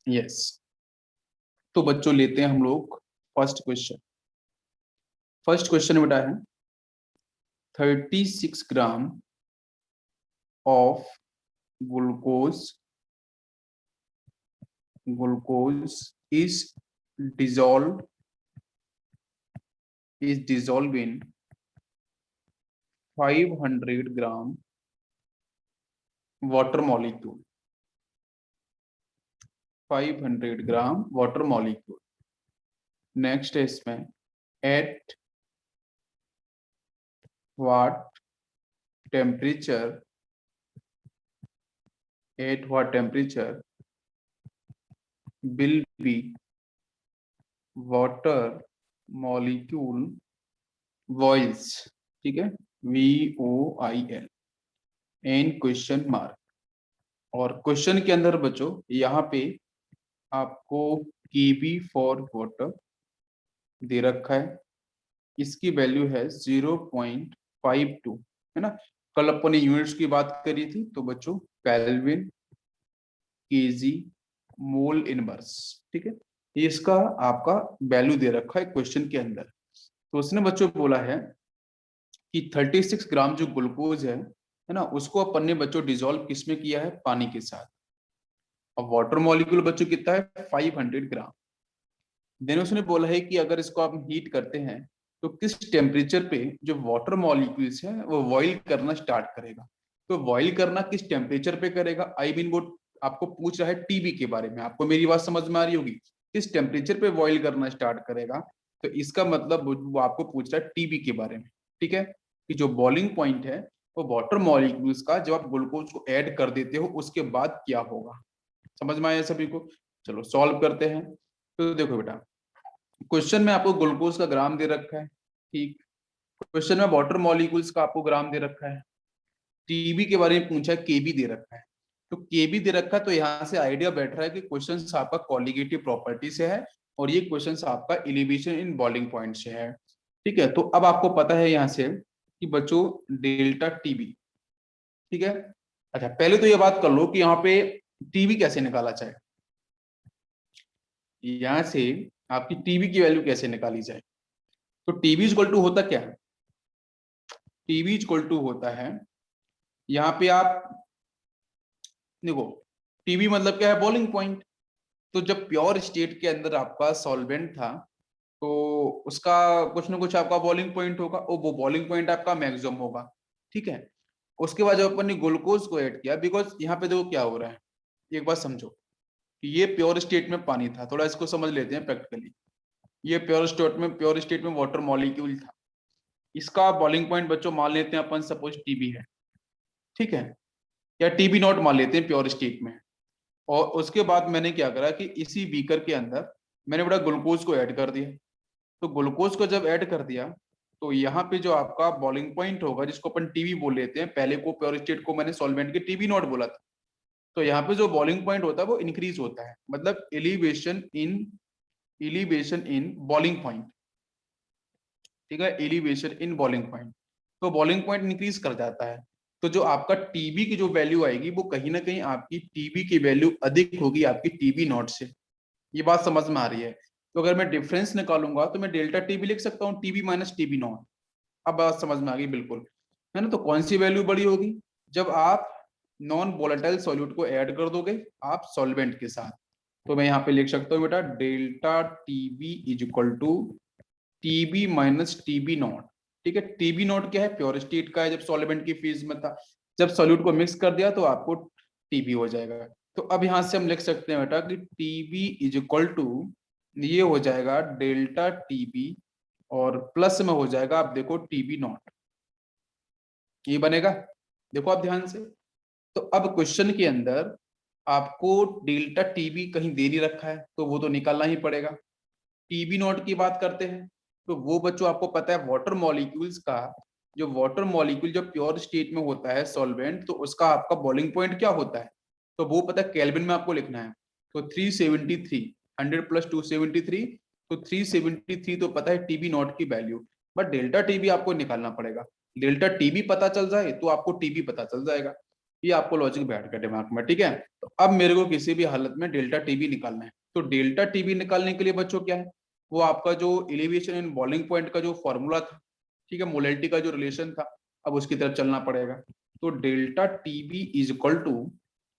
Yes. तो बच्चों लेते हैं हम लोग फर्स्ट क्वेश्चन। फर्स्ट क्वेश्चन बेटा है 36 gram of glucose is dissolved in 500 gram water molecule. 500 gram water molecule. Next है इसमें at what temperature will be water molecule boils, ठीक है, VOIL एन क्वेश्चन मार्क। और क्वेश्चन के अंदर बच्चों यहाँ पे आपको KB फॉर वाटर दे रखा है, इसकी वैल्यू है 0.52, है ना। कल अपन ने यूनिट्स की बात करी थी, तो बच्चों केल्विन, केजी, मोल इनवर्स, ठीक है, ये इसका आपका वैल्यू दे रखा है क्वेश्चन के अंदर। तो उसने बच्चों बोला है कि 36 ग्राम जो ग्लूकोज है ना, उसको अपन ने बच्चों डिसॉल्व किसमें किया है, पानी के साथ। अब वाटर मॉलिक्यूल बच्चों कितना है, 500 ग्राम। देन उसने बोला है कि अगर इसको आप हीट करते हैं तो किस टेम्परेचर पे जो वाटर मॉलिक्यूल्स है वो बॉइल करना स्टार्ट करेगा। तो बॉइल करना किस टेम्परेचर पे करेगा, आई मीन वो आपको पूछ रहा है टीबी के बारे में। आपको मेरी बात समझ में आ रही होगी, किस टेम्परेचर पे बॉइल करना स्टार्ट करेगा। तो इसका मतलब वो आपको पूछ रहा है टीबी के बारे में, ठीक है, कि जो बॉइलिंग पॉइंट है वो वाटर मॉलिक्यूल्स का जब आप ग्लूकोज को ऐड कर देते हो उसके बाद क्या होगा। समझ में आया सभी को। चलो सॉल्व करते हैं। तो देखो बेटा, क्वेश्चन में आपको ग्लूकोज का ग्राम दे रखा है, ठीक। क्वेश्चन में वाटर मॉलिक्यूल्स का आपको ग्राम दे रखा है। टीबी के बारे में पूछा है, केबी दे रखा है। तो केबी दे रखा है, तो यहाँ से आइडिया बैठ रहा है कि क्वेश्चन आपका कॉलिगेटिव प्रॉपर्टी से है और ये क्वेश्चन आपका एलिवेशन इन बॉइलिंग पॉइंट से है, ठीक है। तो अब आपको पता है यहाँ से कि बच्चों डेल्टा टीबी, ठीक है। अच्छा पहले तो ये बात कर लो कि यहाँ पे टीबी कैसे निकाला जाए, यहाँ से आपकी टीबी की वैल्यू कैसे निकाली जाए। तो टीबी इक्वल टू होता क्या है, टीबी इक्वल टू होता है, यहाँ पे आप देखो टीबी मतलब क्या है, बॉइलिंग पॉइंट। तो जब प्योर स्टेट के अंदर आपका सॉल्वेंट था तो उसका कुछ ना कुछ आपका बॉइलिंग पॉइंट होगा और वो बॉइलिंग पॉइंट आपका मैक्सिमम होगा, ठीक है। उसके बाद जब अपन ने ग्लूकोज को ऐड किया, बिकॉज यहाँ पे देखो क्या हो रहा है, एक बात समझो कि ये प्योर स्टेट में पानी था, थोड़ा इसको समझ लेते हैं प्रैक्टिकली। ये प्योर स्टेट में वाटर मॉलिक्यूल था, इसका बॉइलिंग पॉइंट बच्चों मान लेते हैं अपन, सपोज टीबी है, ठीक है, या टीबी नॉट मान लेते हैं प्योर स्टेट में। और उसके बाद मैंने क्या करा कि इसी बीकर के अंदर मैंने बड़ा ग्लूकोज को ऐड कर दिया। तो ग्लूकोज को जब ऐड कर दिया तो यहाँ पे जो आपका बॉइलिंग पॉइंट होगा जिसको अपन टीबी बोल लेते हैं, पहले को प्योर स्टेट को मैंने सॉल्वेंट के टीबी नॉट बोला था, तो यहाँ पे जो बॉइलिंग पॉइंट होता है वो इंक्रीज होता है, मतलब एलिवेशन इन बॉइलिंग पॉइंट, ठीक है, एलिवेशन इन बॉइलिंग पॉइंट। तो बॉइलिंग पॉइंट इंक्रीज कर जाता है, तो जो आपका टीबी की जो वैल्यू आएगी वो कहीं ना कहीं आपकी टीबी की वैल्यू अधिक होगी आपकी टीबी नॉट से। ये बात समझ में आ रही है। तो अगर मैं डिफरेंस निकालूंगा तो मैं डेल्टा टीबी लिख सकता हूँ, टीबी माइनस टीबी नॉट। अब बात समझ में आ गई बिल्कुल, है ना। तो कौन सी वैल्यू बड़ी होगी, जब आप नॉन वोलेटाइल सॉल्यूट को ऐड कर दोगे आप सॉल्वेंट के साथ। तो मैं यहाँ पे लिख सकता हूँ बेटा delta TB is equal to TB minus TB naught, ठीक है। टीबी नॉट क्या है, प्योर स्टेट का है, जब सॉल्वेंट की फेज में था, जब सॉल्यूट को मिक्स कर दिया तो आपको टीबी हो जाएगा। तो अब यहां से हम लिख सकते हैं बेटा कि टीबी इज इक्वल टू, ये हो जाएगा डेल्टा टीबी और प्लस में हो जाएगा आप देखो टीबी नॉट, ये बनेगा। देखो आप ध्यान से। तो अब क्वेश्चन के अंदर आपको डेल्टा टीबी कहीं दे नहीं रखा है तो वो तो निकालना ही पड़ेगा। टीबी नॉट की बात करते हैं तो वो बच्चों आपको पता है वाटर मॉलिक्यूल्स का, जो वाटर मॉलिक्यूल जो प्योर स्टेट में होता है सॉल्वेंट, तो उसका आपका बॉइलिंग पॉइंट क्या होता है, तो वो पता है केल्विन में आपको लिखना है। तो 373, 100 प्लस 273, तो 373 तो पता है टीबी नॉट की वैल्यू, बट डेल्टा टीबी आपको निकालना पड़ेगा। डेल्टा टीबी पता चल जाए तो आपको टीबी पता चल जाएगा। ये आपको लॉजिक बैठ गया दिमाग में, ठीक है। तो अब मेरे को किसी भी हालत में डेल्टा टीबी निकालना है। तो डेल्टा टीबी निकालने के लिए बच्चों क्या है, वो आपका जो एलिवेशन इन बॉइलिंग पॉइंट का जो फॉर्मूला था, ठीक है, मोलेलिटी का जो रिलेशन था, अब उसकी तरफ चलना पड़ेगा। तो delta TB is equal to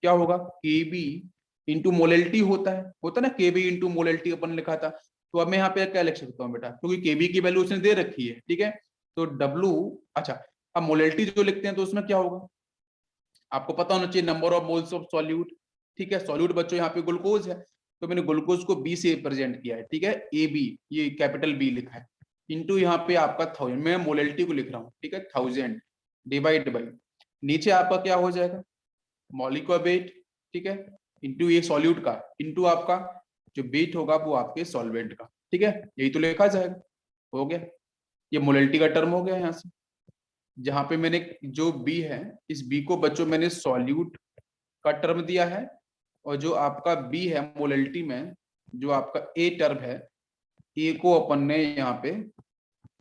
क्या होगा, के बी इंटू मोलेलिटी होता ना, के बी इंटू मोलेलिटी अपन लिखा था। तो अब मैं यहाँ पे क्या लिख सकता हूँ बेटा, क्योंकि के बी की वैल्यू उसने दे रखी है, ठीक है। तो डब्लू, अच्छा अब मोलेलिटी जो लिखते हैं तो उसमें क्या होगा, आपको पता होना चाहिए, number of moles of solute, ठीक है। सॉल्यूट बच्चों यहाँ पे ग्लूकोज है, तो मैंने ग्लूकोज को बी से रिप्रेजेंट किया है, ठीक है, ए बी, ये कैपिटल बी लिखा है, इंटू यहाँ पे आपका 1000, मैं मोलेलिटी को लिख रहा हूँ, ठीक है, 1000 डिवाइड बाई, नीचे आपका क्या हो जाएगा, मॉलिक्यूलर वेट, ठीक है, इंटू ये सॉल्यूट का, इंटू आपका जो वेट होगा वो आपके सॉल्वेंट का, ठीक है, यही तो लिखा जाएगा। हो गया, ये मोलेलिटी का टर्म हो गया यहाँ से, जहां पे मैंने जो बी है, इस बी को बच्चों मैंने सॉल्यूट का टर्म दिया है, और जो आपका बी है मोलेलिटी में, जो आपका ए टर्म है, ए को अपन ने यहाँ पे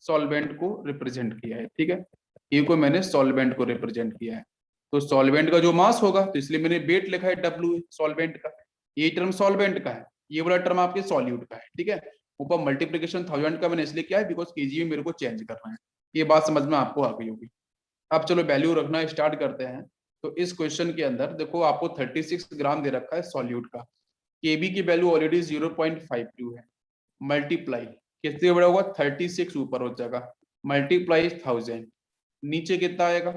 सॉल्वेंट को रिप्रेजेंट किया है, ठीक है, ए को मैंने सॉल्वेंट को रिप्रेजेंट किया है। तो सॉल्वेंट का जो मास होगा, तो इसलिए मैंने वेट लिखा है डब्ल्यू सॉल्वेंट का, ये टर्म सॉल्वेंट का है, ये वाला टर्म आपके सॉल्यूट का है, ठीक है। ऊपर मल्टीप्लीकेशन 1000 का मैंने इसलिए किया है बिकॉज केजी में मेरे को चेंज करना है। ये बात समझ में आपको आ गई होगी। अब चलो वैल्यू रखना स्टार्ट करते हैं। तो इस क्वेश्चन के अंदर देखो आपको 36 ग्राम दे रखा है सॉल्यूट का, केबी की वैल्यू ऑलरेडी 0.52 है, मल्टीप्लाई कितने बड़ा होगा, 36 ऊपर हो जाएगा, मल्टीप्लाई 1000, नीचे कितना आएगा,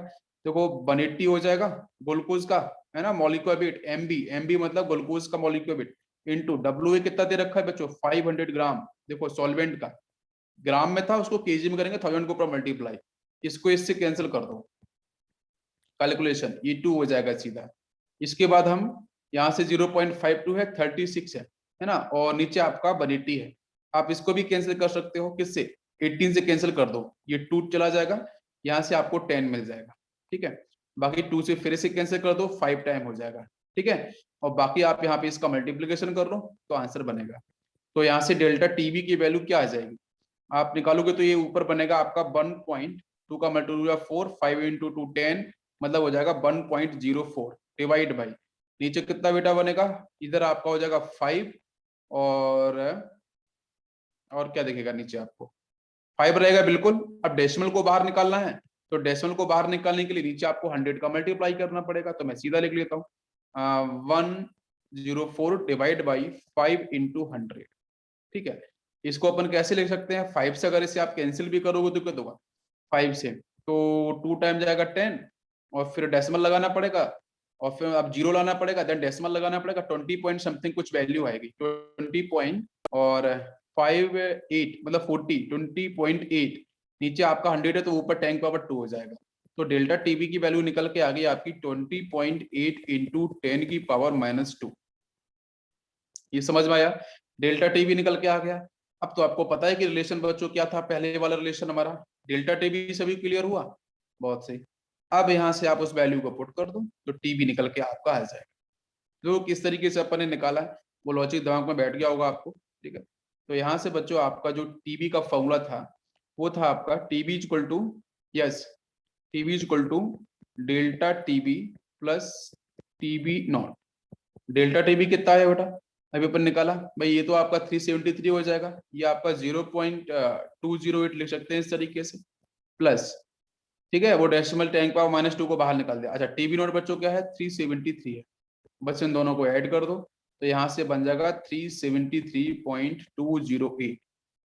देखो 180 हो जाएगा ग्लूकोज का, है ना, मॉलिक्यूलर वेट एमबी, एमबी मतलब ग्लूकोज का मॉलिक्यूलर वेट, इंटू डब्ल्यू कितना दे रखा है बच्चों 500 ग्राम, देखो सॉल्वेंट का ग्राम में था, उसको केजी में करेंगे, 1000 के ऊपर मल्टीप्लाई, इसको इससे कैंसिल कर दो, कैलकुलेशन ये 2 हो जाएगा सीधा। इसके बाद हम यहाँ से 0.52 है, 36 है ना, और नीचे आपका 180 है, आप इसको भी कैंसिल कर सकते हो, किससे, 18 से कैंसिल कर दो, ये 2 चला जाएगा, यहाँ से आपको 10 मिल जाएगा, ठीक है। बाकी 2 से फिर से कैंसिल कर दो, 5 टाइम हो जाएगा, ठीक है, और बाकी आप यहाँ पे इसका मल्टीप्लीकेशन कर लो तो आंसर बनेगा। तो यहाँ से डेल्टा टीबी की वैल्यू क्या आ जाएगी, आप निकालोगे तो ये ऊपर बनेगा आपका 1.2 का मल्टीप्लाई 4, 5 इंटू 2 10, मतलब हो जाएगा 1.04 डिवाइड बाई, नीचे कितना बेटा बनेगा, इधर आपका हो जाएगा 5, और क्या दिखेगा नीचे आपको 5 रहेगा बिल्कुल। अब डेसिमल को बाहर निकालना है, तो डेसिमल को बाहर निकालने के लिए नीचे आपको 100 का मल्टीप्लाई करना पड़ेगा, तो मैं सीधा लिख लेता हूँ 104 डिवाइड बाई 5 इंटू 100, ठीक है। इसको अपन कैसे लिख सकते हैं, 5 से अगर इसे आप कैंसिल भी करोगे तो क्या होगा, 5 से तो 2 टाइम जाएगा 10, और फिर डेसिमल लगाना पड़ेगा, और फिर आप जीरो लाना पड़ेगा, देन डेसिमल लगाना पड़ेगा, 20 पॉइंट समथिंग कुछ वैल्यू आएगी, 20 पॉइंट और 58 मतलब 40, 20.8, नीचे आपका 100 है तो ऊपर 10 पावर 2 हो जाएगा। तो डेल्टा टीबी की वैल्यू निकल के आ गई आपकी 20.8 इंटू 10 की पावर -2। ये समझ में आया, डेल्टा टीबी निकल के आ गया। अब तो आपको पता है कि रिलेशन बच्चों क्या था, पहले वाला रिलेशन हमारा डेल्टा टीबी सभी क्लियर हुआ, बहुत सही। अब यहाँ से आप उस वैल्यू को पुट कर दो तो टीबी निकल के आपका आ जाएगा। जो किस तरीके से अपन ने निकाला है वो लॉजिक दिमाग में बैठ गया होगा आपको, ठीक है। तो यहाँ से बच्चों आपका जो टीबी का फॉर्मूला था वो था आपका TB equal to, yes, TB equal to delta TB plus TB naught. Delta TB कितना है बेटा, अभी अपन निकाला भाई, ये तो आपका 373 हो जाएगा, ये आपका 0.208 लिख सकते हैं इस तरीके से, प्लस, ठीक है, वो डेसिमल 10 पावर -2 को बाहर निकाल दिया। अच्छा टीबी नोट बच्चों क्या है, 373 है, बस इन दोनों को ऐड कर दो तो यहाँ से बन जाएगा 373.208।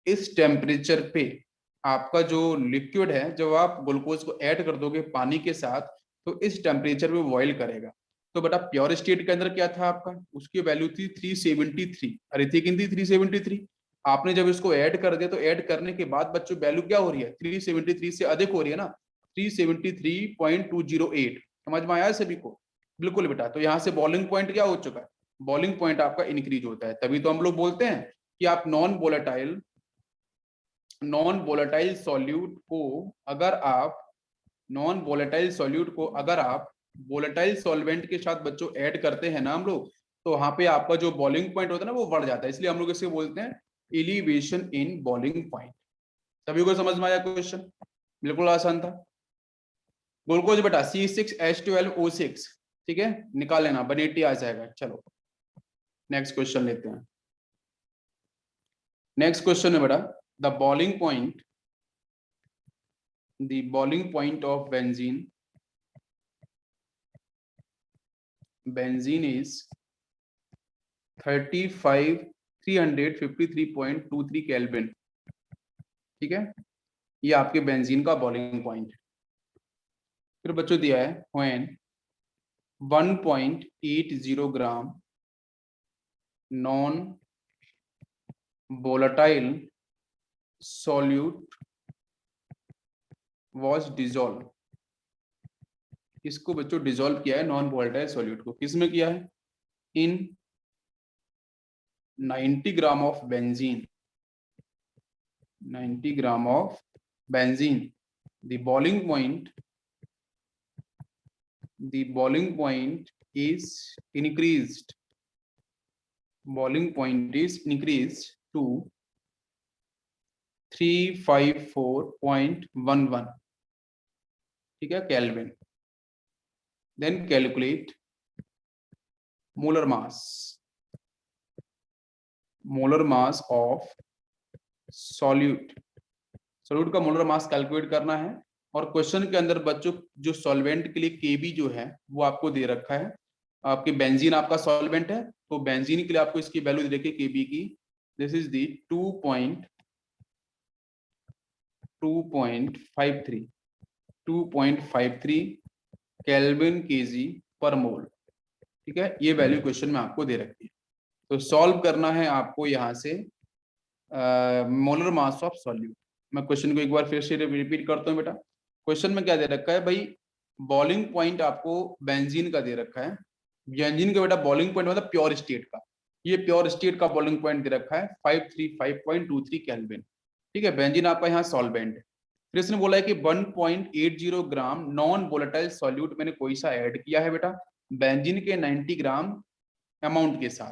इस टेम्परेचर पे आपका जो लिक्विड है, जब आप ग्लूकोज को ऐड कर दोगे पानी के साथ, तो इस टेम्परेचर पे बॉइल करेगा। तो बेटा प्योर स्टेट के अंदर क्या था आपका, उसकी वैल्यू थी 373, अरे थी कितनी 373, आपने जब इसको ऐड कर दिया तो ऐड करने के बाद बच्चों वैल्यू क्या हो रही है, 373 से अधिक हो रही है ना, 373.208। समझ में आया सभी को, बिल्कुल बेटा। तो यहाँ से बॉइलिंग पॉइंट क्या हो चुका है, बॉइलिंग पॉइंट आपका इंक्रीज होता है, तभी तो हम लोग बोलते हैं कि आप नॉन वोलेटाइल सॉल्यूट को अगर आप वोलेटाइल सॉल्वेंट के साथ बच्चों ऐड करते हैं ना हम लोग, तो वहां पे आपका जो बॉइलिंग पॉइंट होता है ना वो बढ़ जाता है, इसलिए हम लोग इसे बोलते हैं एलिवेशन इन बॉइलिंग पॉइंट। सभी को समझ में आया क्वेश्चन, बिल्कुल आसान था। ग्लूकोज बेटा C6H12O6, ठीक है, निकाल लेना, 180 आ जाएगा। चलो नेक्स्ट क्वेश्चन लेते हैं। नेक्स्ट क्वेश्चन है बेटा, the boiling point of benzene is 35353.23 kelvin. ठीक है, ये आपके बेंजीन का बॉइलिंग पॉइंट। फिर बच्चों दिया है when 1.80 gram non volatile solute was dissolved। इसको बच्चों डिसॉल्व किया है नॉन वोलेटाइल सॉल्यूट को, किसमें किया है? In 90 gram of benzene, 90 gram of benzene. The boiling point is increased, to 354.11, ठीक है, kelvin. Then calculate molar mass of solute का मोलर मास कैलकुलेट करना है। और क्वेश्चन के अंदर बच्चों जो सॉल्वेंट के लिए केबी जो है वो आपको दे रखा है। आपके बेंजीन आपका सॉल्वेंट है, तो बेंजीन के लिए आपको इसकी वैल्यू दे रखी है केबी की। This is the 2.53 kelvin KG पर मोल। ठीक है, ये वैल्यू क्वेश्चन में आपको दे रखी है। तो सॉल्व करना है आपको यहाँ से मोलर मास ऑफ सॉल्यूट। मैं क्वेश्चन को एक बार फिर से रिपीट करता हूँ बेटा। क्वेश्चन में क्या दे रखा है भाई? बॉइलिंग पॉइंट आपको बेंजीन का दे रखा है। बेंजीन का बेटा बॉइलिंग पॉइंट मतलब प्योर स्टेट का, ये प्योर स्टेट का बॉइलिंग पॉइंट दे रखा है 535.23 केल्विन। ठीक है, बेंजीन आपका यहाँ सॉल्वेंट है। फिर इसने बोला है कि 1.80 ग्राम नॉन वोलेटाइल सॉल्यूट मैंने कोई सा ऐड किया है बेटा बेंजीन के 90 ग्राम अमाउंट के साथ।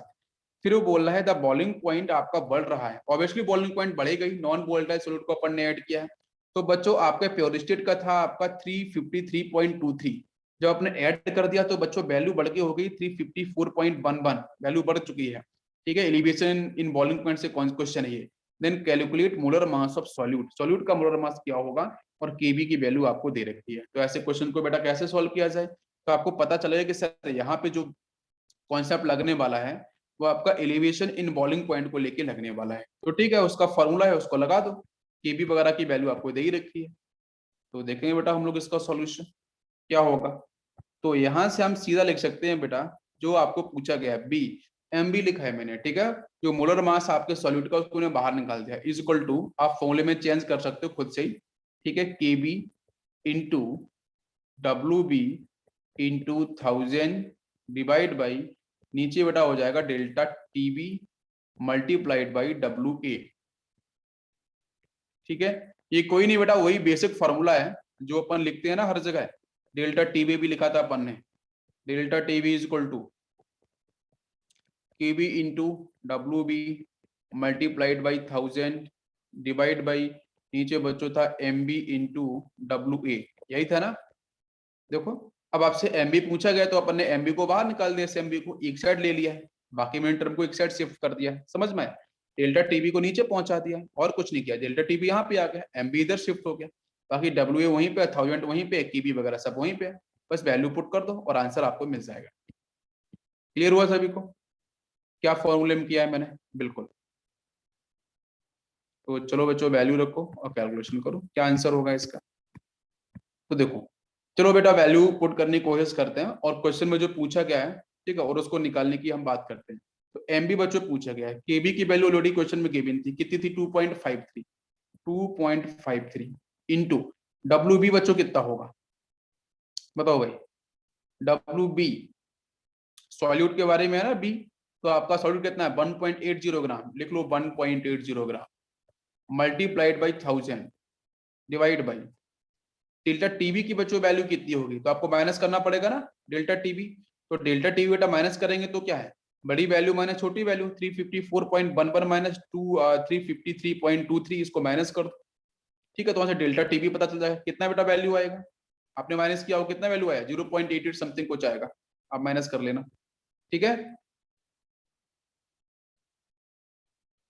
फिर वो बोल रहा है द बॉइलिंग पॉइंट आपका बढ़ रहा है। ऑब्वियसली बॉइलिंग पॉइंट बढ़ेगा ही, नॉन वोलेटाइल सॉल्यूट को अपन ने ऐड किया है। तो बच्चों आपके प्योर स्टेट का था आपका 353.23, जब आपने ऐड कर दिया तो बच्चों वैल्यू बढ़ के हो गई 354.11, वैल्यू बढ़ चुकी है। ठीक है, एलिवेशन इन बॉइलिंग पॉइंट से क्वेश्चन है ये। Then calculate molar mass of solute का मोलर मास क्या होगा और केबी की वैल्यू आपको दे रखी है। तो ऐसे क्वेश्चन को बेटा कैसे सॉल्व किया जाए? तो आपको पता चलेगा कि सर यहाँ पे जो कॉन्सेप्ट लगने वाला है वो आपका एलिवेशन इन बॉइलिंग पॉइंट को लेके लगने वाला है। तो ठीक है, उसका फॉर्मूला है, उसको लगा दो, केबी वगैरह की वैल्यू आपको दे ही रखी है। तो देखेंगे बेटा हम लोग इसका सॉल्यूशन क्या होगा। तो यहां से हम सीधा लिख सकते हैं बेटा जो आपको पूछा गया है, बी एम बी लिखा है मैंने। ठीक है, जो मोलर मास आपके सॉल्यूट का उसको बाहर निकाल दिया, इज इक्वल टू, आप फॉर्मूले में चेंज कर सकते हो खुद से ही। ठीक है, K B into W B into 1000 divide by, नीचे बेटा हो जाएगा delta TB multiplied by W A. ठीक है, ये कोई नहीं बेटा वही बेसिक फॉर्मूला है जो अपन लिखते हैं ना हर जगह। डेल्टा टीबी भी लिखा था अपन ने, delta TB is equal to KB into W B multiplied by 1000 divide by, नीचे बच्चों था M B into W A, यही था ना। देखो अब आपसे एमबी पूछा गया तो अपन ने एमबी को बाहर निकाल दिया, एमबी को एक साइड ले लिया है, बाकी मैंने टर्म को एक साइड शिफ्ट कर दिया। समझ में? डेल्टा टीबी को नीचे पहुंचा दिया और कुछ नहीं किया, डेल्टा टीबी यहाँ पे आ गया, एमबी इधर शिफ्ट हो गया, बाकी डब्ल्यू ए वहीं पे, 1000 वहीं पे, केबी वगैरह सब वहीं पे। बस वैल्यू पुट कर दो और आंसर आपको मिल जाएगा। क्लियर हुआ सभी को क्या फॉर्मूले में किया है मैंने? बिल्कुल। तो चलो बच्चों वैल्यू रखो और कैलकुलेशन करो क्या आंसर होगा इसका। तो देखो चलो बेटा वैल्यू पुट करने की कोशिश करते हैं और क्वेश्चन में जो पूछा गया है, ठीक है, और उसको निकालने की हम बात करते हैं। तो एमबी बच्चों पूछा गया है, केबी की वैल्यू ऑलरेडी क्वेश्चन में गिवन थी, कितनी थी? 2.53 इंटू डब्ल्यू बी बच्चों कितना होगा बताओ भाई? डब्ल्यू बी सॉल्यूट के बारे में है ना बी, तो आपका सॉल्यूट कितना है? 1.80 ग्राम, लिख लो 1.80 gram multiplied by 1000 divide by delta TB की बच्चों वैल्यू कितनी होगी, तो आपको माइनस करना पड़ेगा ना डेल्टा टीबी। तो डेल्टा टीबी बेटा माइनस करेंगे तो क्या है? बड़ी वैल्यू माइनस छोटी वैल्यू, 354.11 माइनस 353.23, इसको माइनस कर दो। ठीक है, तो वहां से डेल्टा टीबी पता चल जाएगा कितना बेटा वैल्यू आएगा। आपने माइनस किया हो कितना वैल्यू आया? 0.88 समथिंग कुछ आएगा। आप माइनस कर लेना, ठीक है।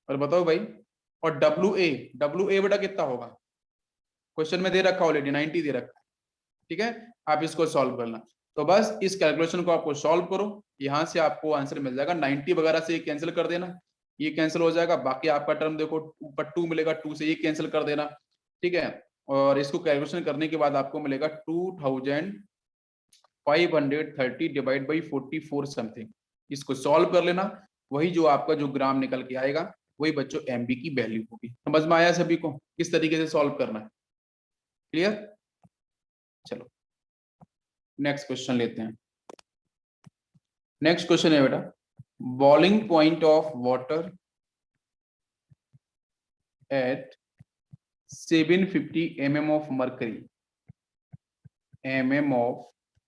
और बताओ भाई, और डब्ल्यू ए बेटा कितना होगा, क्वेश्चन में दे रखा ऑलरेडी 90 दे रखा है, ठीक है। आप इसको सॉल्व करना, तो बस इस कैलकुलेशन को आपको सॉल्व करो, यहां से आपको आंसर मिल जाएगा। 90 वगैरह से ये कैंसिल कर देना, ये कैंसिल हो जाएगा, बाकी आपका टर्म देखो ऊपर 2 मिलेगा, 2 से ये कैंसिल कर देना, ठीक है। और इसको कैलकुलेशन करने के बाद आपको मिलेगा 2530 डिवाइड बाई 44 समथिंग, इसको सॉल्व कर लेना, वही जो आपका जो ग्राम निकल के आएगा वही बच्चों एमबी की वैल्यू होगी। समझ में आया सभी को किस तरीके से सॉल्व करना है, क्लियर। चलो नेक्स्ट क्वेश्चन लेते हैं। नेक्स्ट क्वेश्चन है बेटा, boiling point of water at 750 mm of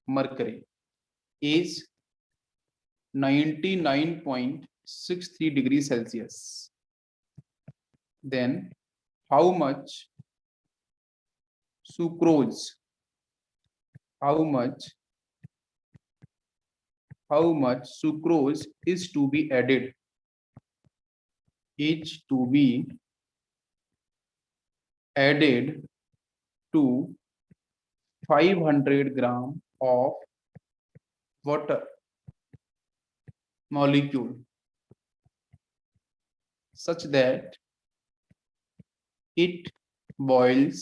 mercury is 99.63 degrees Celsius. Then how much sucrose is to be added to 500 gram of water molecule such that it boils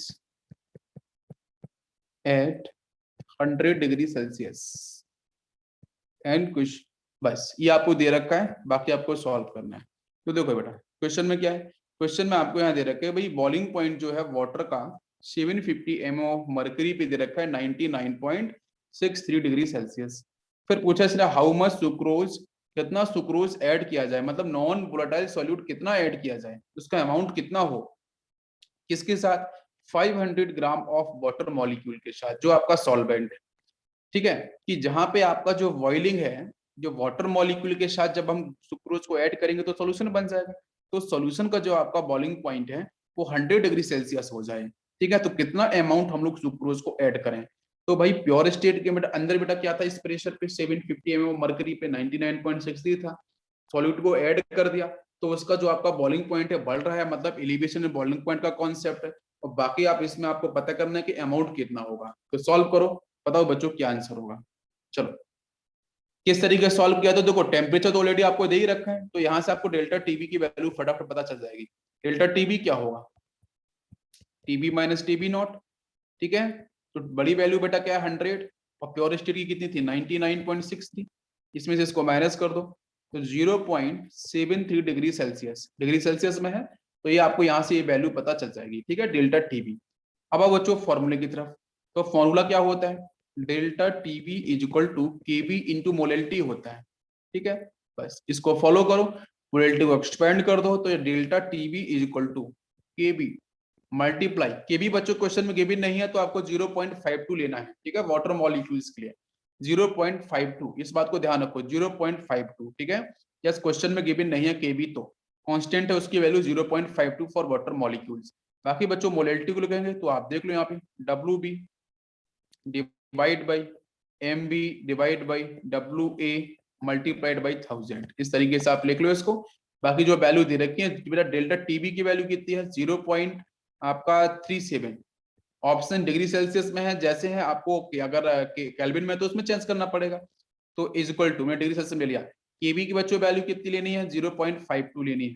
at 100 degree Celsius and कुछ, बस ये आपको दे रखा है, बाकी आपको solve करना है। तो देखो बेटा क्वेश्चन में क्या है, क्वेश्चन में आपको यहाँ दे रखा है भाई बॉइलिंग पॉइंट जो है वाटर का 750 mm ऑफ मर्करी पे दे रखा है 99.63 डिग्री सेल्सियस। फिर पूछा इसने हाउ मच सुक्रोज, कितना सुक्रोज ऐड किया जाए, मतलब नॉन वोलेटाइल सॉल्यूट कितना ऐड किया जाए, उसका अमाउंट कितना हो, किसके साथ, 500 ग्राम ऑफ वाटर मॉलिक्यूल के साथ, जो आपका सॉल्वेंट है, ठीक है। कि जहां पे आपका जो बॉइलिंग है, जो वाटर मॉलिक्यूल के साथ जब हम सुक्रोज को ऐड करेंगे तो सॉल्यूशन बन जाएगा, तो सॉल्यूशन का जो आपका बॉइलिंग पॉइंट है वो 100 डिग्री सेल्सियस हो जाए, ठीक है। तो कितना अमाउंट हम लोग सुक्रोज को ऐड करें, तो भाई प्योर स्टेट के बेटा अंदर बेटा क्या था, इस प्रेशर पे 750 mm मर्करी पे 99.63 था, सॉल्यूट को ऐड कर दिया, तो उसका जो आपका बॉइलिंग पॉइंट है बढ़ रहा है, मतलब एलिवेशन में बॉइलिंग पॉइंट का कॉन्सेप्ट है। और बाकी आप इसमें आपको पता करना है कि अमाउंट कितना होगा, तो सॉल्व करो, बताओ बच्चों क्या आंसर होगा। चलो किस तरीके से सॉल्व किया, तो देखो टेम्परेचर तो ऑलरेडी आपको दे ही रखा है, तो यहां से आपको डेल्टा टीबी की वैल्यू फटाफट पता चल जाएगी। डेल्टा टीबी क्या होगा, टीबी माइनस टीबी नॉट, ठीक है। तो बड़ी वैल्यू बेटा क्या है 100, और प्योर स्टेट की कितनी थी 99.6 थी, इसमें से इसको माइनस कर दो, तो 0.73 डिग्री सेल्सियस में है, तो ये आपको यहाँ से ये वैल्यू पता चल जाएगी, ठीक है, डेल्टा टीबी। अब आप बच्चों फॉर्मूले की तरफ, तो फॉर्मूला क्या होता है, delta TB is equal to KB into molality होता है, ठीक है। बस इसको फॉलो करो, मोलेलिटी को एक्सपेंड कर दो, तो delta TB is equal to KB multiply, KB बच्चों क्वेश्चन में केबी नहीं है तो आपको 0.52 लेना है, ठीक है, वाटर मॉलिक्यूल्स के लिए 0.52, इस बात को ध्यान रखो 0.52, ठीक है। यस क्वेश्चन में गिवन नहीं है केबी, तो कांस्टेंट है उसकी वैल्यू 0.52 फॉर वाटर मॉलिक्यूल्स। बाकी बच्चों मोलेलिटी को लिखेंगे तो आप देख लो यहाँ पे W B divide by M B divide by W A multiplied by 1000, इस तरीके से आप लिख लो इसको। बाकी जो वैल्यू दे रखी है बेटा डेल्टा टीबी की वैल्यू कितनी है 0.37, ऑप्शन डिग्री सेल्सियस में है, जैसे है आपको अगर केल्विन में तो उसमें चेंज करना पड़ेगा, तो इज इक्वल टू मैं डिग्री सेल्सियस में लिया, केबी की बच्चों वैल्यू कितनी लेनी है 0.52 लेनी है।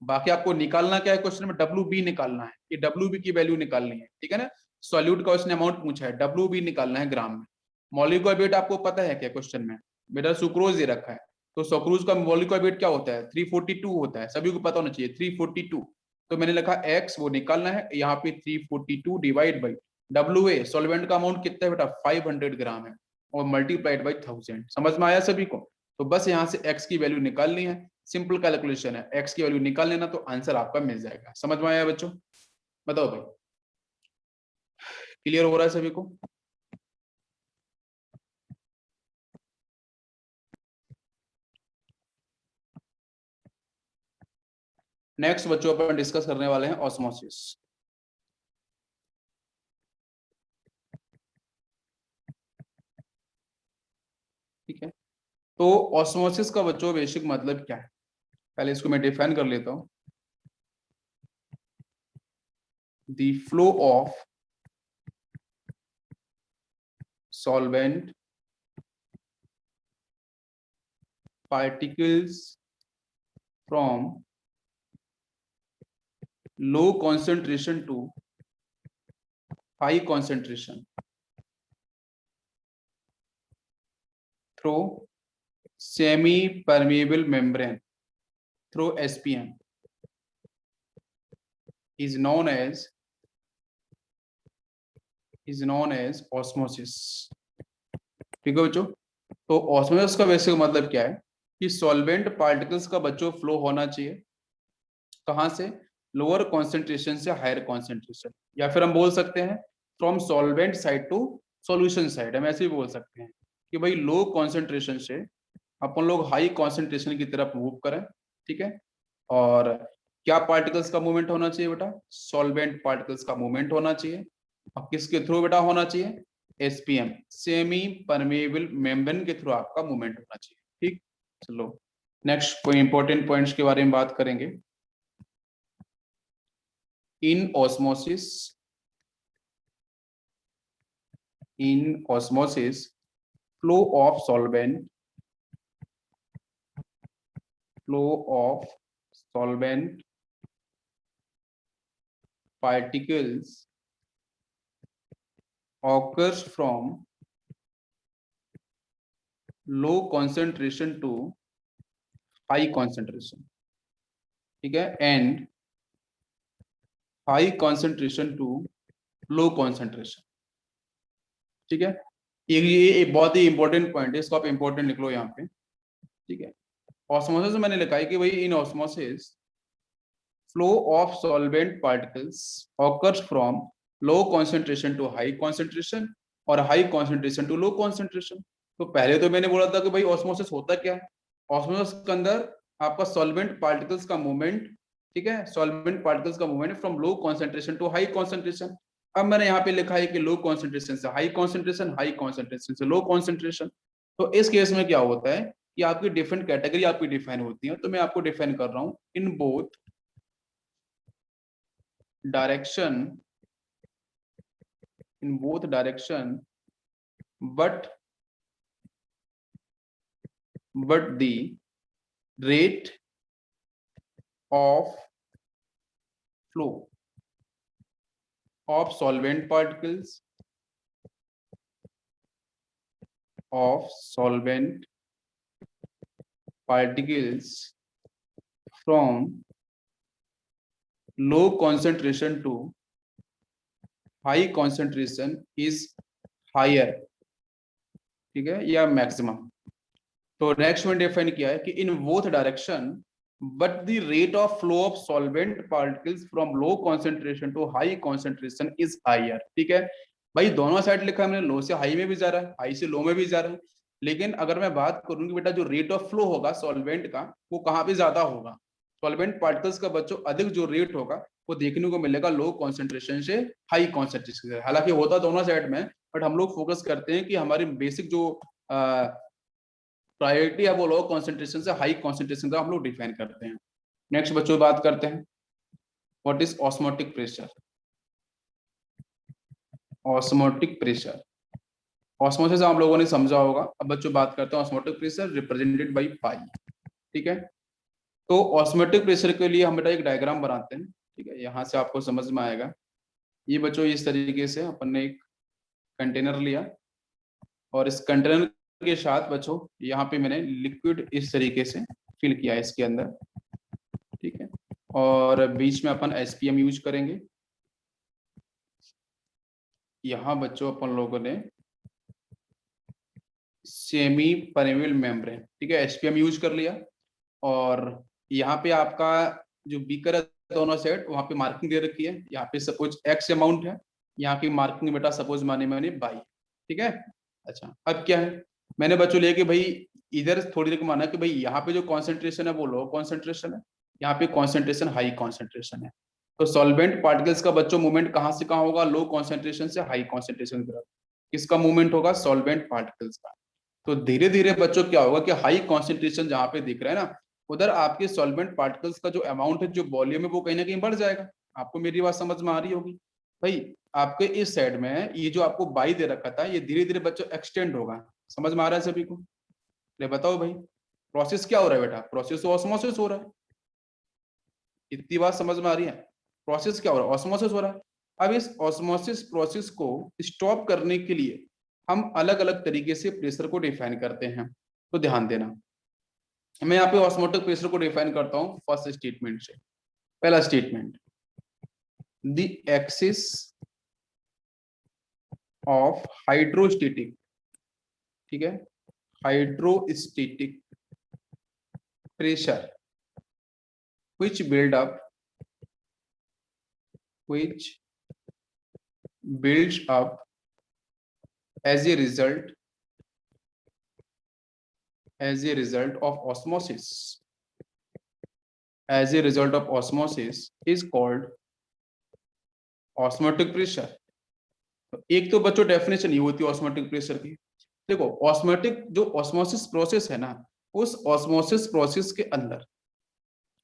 बाकी आपको निकालना क्या है क्वेश्चन में, डब्ल्यू बी निकालना है, कि डब्ल्यू बी की वैल्यू निकालनी है, ठीक है ना। सॉल्यूट का उसने अमाउंट पूछा है, डब्ल्यू बी निकालना है ग्राम में। मॉलिक्यूलर वेट आपको पता है क्या क्वेश्चन में, बेटा सुक्रोज दे रखा है, तो सुक्रोज का मॉलिक्यूलर वेट क्या होता है 342 होता है, सभी को पता होना चाहिए 342, तो मैंने लिखा x वो निकालना है, यहाँ पे 342 divide by W a solvent का अमाउंट कितना है बेटा 500 ग्राम है, और मल्टीप्लाइड बाई 1000, समझ में आया सभी को। तो बस यहाँ से x की वैल्यू निकालनी है, सिंपल कैलकुलेशन है, x की वैल्यू निकाल लेना तो आंसर आपका मिल जाएगा। समझ में आया बच्चों, बताओ भाई क्लियर हो रहा है सभी को। नेक्स्ट बच्चों अपन डिस्कस करने वाले हैं ऑस्मोसिस, ठीक है। तो ऑस्मोसिस का बच्चों बेसिक मतलब क्या है, पहले इसको मैं डिफाइन कर लेता हूं। The flow of solvent particles from low concentration to high concentration through semi permeable membrane through SPM is known as osmosis। ठीक है बच्चों, तो ऑस्मोसिस का बेसिक मतलब क्या है कि सॉल्वेंट पार्टिकल्स का बच्चों फ्लो होना चाहिए कहां से, लोअर कॉन्सेंट्रेशन से हायर कॉन्सेंट्रेशन, या फिर हम बोल सकते हैं from solvent side to solution side, हम ऐसे भी बोल सकते हैं कि भाई लो कॉन्सेंट्रेशन से अपन लोग हाई कॉन्सेंट्रेशन की तरफ मूव करें। ठीक है, और क्या पार्टिकल्स का मूवमेंट होना चाहिए बेटा, सॉल्वेंट पार्टिकल्स का मूवमेंट होना चाहिए, और किसके थ्रू बेटा होना चाहिए, एसपीएम सेमी परमेबल मेम्ब्रेन के थ्रू आपका मूवमेंट होना चाहिए। ठीक, चलो नेक्स्ट कोई इंपॉर्टेंट पॉइंट्स के बारे में बात करेंगे। in osmosis flow of solvent particles occurs from low concentration to high concentration। ठीक है, and high concentration to low concentration। ठीक है, ये एक बहुत ही इंपॉर्टेंट पॉइंट है, इसको आप इंपॉर्टेंट लिख लो यहाँ पे। ठीक है, ऑस्मोसिस में मैंने लिखा है कि भाई in osmosis flow of solvent particles occurs from low concentration to high concentration और high concentration to low concentration. तो पहले तो मैंने बोला था कि भाई ऑस्मोसिस होता क्या है, ऑस्मोसिस के अंदर आपका सॉल्वेंट पार्टिकल्स का मूवमेंट, ठीक है, सॉल्वेंट पार्टिकल्स का movement from low concentration to high concentration. अब मैंने यहाँ पे लिखा है कि लो कॉन्सेंट्रेशन से हाई कॉन्सेंट्रेशन, हाई कॉन्सेंट्रेशन से लो कॉन्सेंट्रेशन। तो इस केस में क्या होता है कि आपकी डिफरेंट कैटेगरी आपकी डिफाइन होती है, तो मैं आपको डिफाइन कर रहा हूँ in both direction but the rate of flow of solvent particles from low concentration to high concentration is higher। ठीक है, या मैक्सिमम। तो नेक्स्ट में डिफाइन किया है कि in both direction but the rate of flow of solvent particles from low concentration to high concentration is higher. ठीक है भाई, दोनों साइड लिखा है मैंने, लो से हाई में भी जा रहा है, हाई से लो में भी जा रहा है, लेकिन अगर मैं बात करूं कि बेटा जो रेट ऑफ फ्लो होगा सॉल्वेंट का वो कहाँ पे ज्यादा होगा, सॉल्वेंट पार्टिकल्स का बच्चों अधिक जो रेट होगा वो देखने को मिलेगा लो कॉन्सेंट्रेशन से हाई कॉन्सेंट्रेशन से। हालांकि होता दोनों साइड में, बट हम लोग फोकस करते हैं कि हमारी बेसिक जो प्रायोरिटी है वो लो कॉन्सेंट्रेशन से हाई कॉन्सेंट्रेशन का हम लोग डिफाइन करते हैं। नेक्स्ट बच्चों बात करते हैं what is osmotic pressure. Osmotic pressure, osmosis आप लोगों ने समझा होगा। अब बच्चों बात करते हैं osmotic pressure represented by pi. ठीक है, तो ऑस्मोटिक प्रेशर के लिए हम बेटा एक डायग्राम बनाते हैं। ठीक है, यहाँ से आपको समझ में आएगा। ये बच्चों इस तरीके से अपन ने एक कंटेनर लिया और इस कंटेनर के साथ बच्चों यहाँ पे मैंने लिक्विड इस तरीके से फिल किया है इसके अंदर। ठीक है, और बीच में अपन एसपीएम यूज करेंगे। यहाँ बच्चों अपन लोगों ने सेमी परमेबल मेम्ब्रेन, ठीक है, एसपीएम यूज कर लिया। और यहाँ पे आपका जो बीकर है दोनों साइड वहां पे मार्किंग दे रखी है, यहाँ पे सपोज एक्स अमाउंट है, यहाँ की मार्किंग बेटा सपोज मैंने बाई। ठीक है, अच्छा अब क्या है, मैंने बच्चों लिया कि भाई इधर थोड़ी देर माना कि भाई यहाँ पे जो कॉन्सेंट्रेशन है वो लो कॉन्सेंट्रेशन है, यहाँ पे कॉन्सेंट्रेशन हाई कॉन्सेंट्रेशन है। तो सॉल्वेंट पार्टिकल्स का बच्चों मूवमेंट कहाँ से कहाँ होगा, लो कॉन्सेंट्रेशन से हाई कॉन्सेंट्रेशन की तरफ। किसका मूवमेंट होगा, सॉल्वेंट पार्टिकल्स का। तो धीरे धीरे बच्चों क्या होगा कि हाई कॉन्सेंट्रेशन जहां पे दिख रहा है ना, उधर आपके सॉल्वेंट पार्टिकल्स का जो अमाउंट है, जो वॉल्यूम है, वो कहीं ना कहीं बढ़ जाएगा। आपको मेरी बात समझ में आ रही होगी भाई। आपके इस साइड में ये जो आपको बाई दे रखा था, ये धीरे धीरे बच्चों एक्सटेंड होगा। समझ में आ रहा है सभी को? ले बताओ भाई, प्रोसेस क्या हो रहा है बेटा? प्रोसेस ऑस्मोसिस हो रहा है। इतनी बात समझ में आ रही है? प्रोसेस क्या हो रहा है? ऑस्मोसिस हो रहा है। अब इस ऑस्मोसिस प्रोसेस को स्टॉप करने के लिए हम अलग अलग तरीके से प्रेशर को डिफाइन करते हैं। तो ध्यान देना, मैं यहाँ पे ऑस्मोटिक प्रेशर को डिफाइन करता हूँ फर्स्ट स्टेटमेंट से। पहला statement, the axis of hydrostatic, ठीक है, hydrostatic pressure which build up which builds up as a result of osmosis, as a result of osmosis is called osmotic pressure। तो एक तो बच्चों डेफिनेशन ये होती है ऑस्मोटिक प्रेशर की। देखो, ऑस्मोटिक जो ऑस्मोसिस प्रोसेस है ना, उस ऑस्मोसिस प्रोसेस के अंदर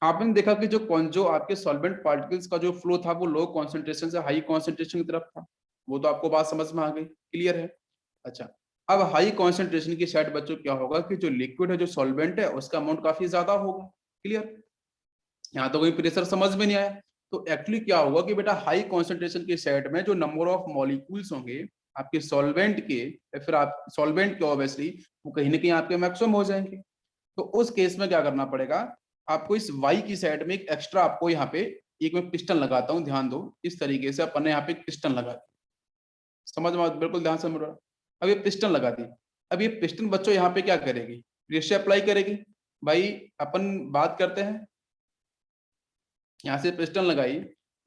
आपने देखा कि जो आपके सॉल्वेंट पार्टिकल्स का जो फ्लो था, वो लो कॉन्सेंट्रेशन से हाई कॉन्सेंट्रेशन की तरफ था। वो तो आपको बात समझ में आ गई, क्लियर है? अच्छा, अब हाई कॉन्सेंट्रेशन की साइड बच्चों क्या होगा कि जो लिक्विड है, जो सॉल्वेंट है, उसका अमाउंट काफी ज्यादा होगा। क्लियर? यहाँ तो कोई प्रेशर समझ में नहीं आया। तो एक्चुअली क्या होगा कि बेटा हाई कॉन्सेंट्रेशन की साइड में जो नंबर ऑफ मॉलिक्यूल्स होंगे आपके सॉल्वेंट के, या फिर आप सॉल्वेंट के ऑब्वियसली, वो कहीं ना कहीं आपके मैक्सिमम हो जाएंगे। तो उस केस में क्या करना पड़ेगा आपको, इस वाई की साइड में एक एक्स्ट्रा आपको यहाँ पे एक मैं पिस्टन लगाता हूँ, ध्यान दो। इस तरीके से अपन ने यहाँ पे एक पिस्टन लगा दी। समझ में? बिल्कुल ध्यान से। अब ये पिस्टन लगा दी। अब ये पिस्टन बच्चों यहाँ पे क्या करेगी? प्रेशर अप्लाई करेगी। भाई अपन बात करते हैं, यहाँ से पिस्टन लगाई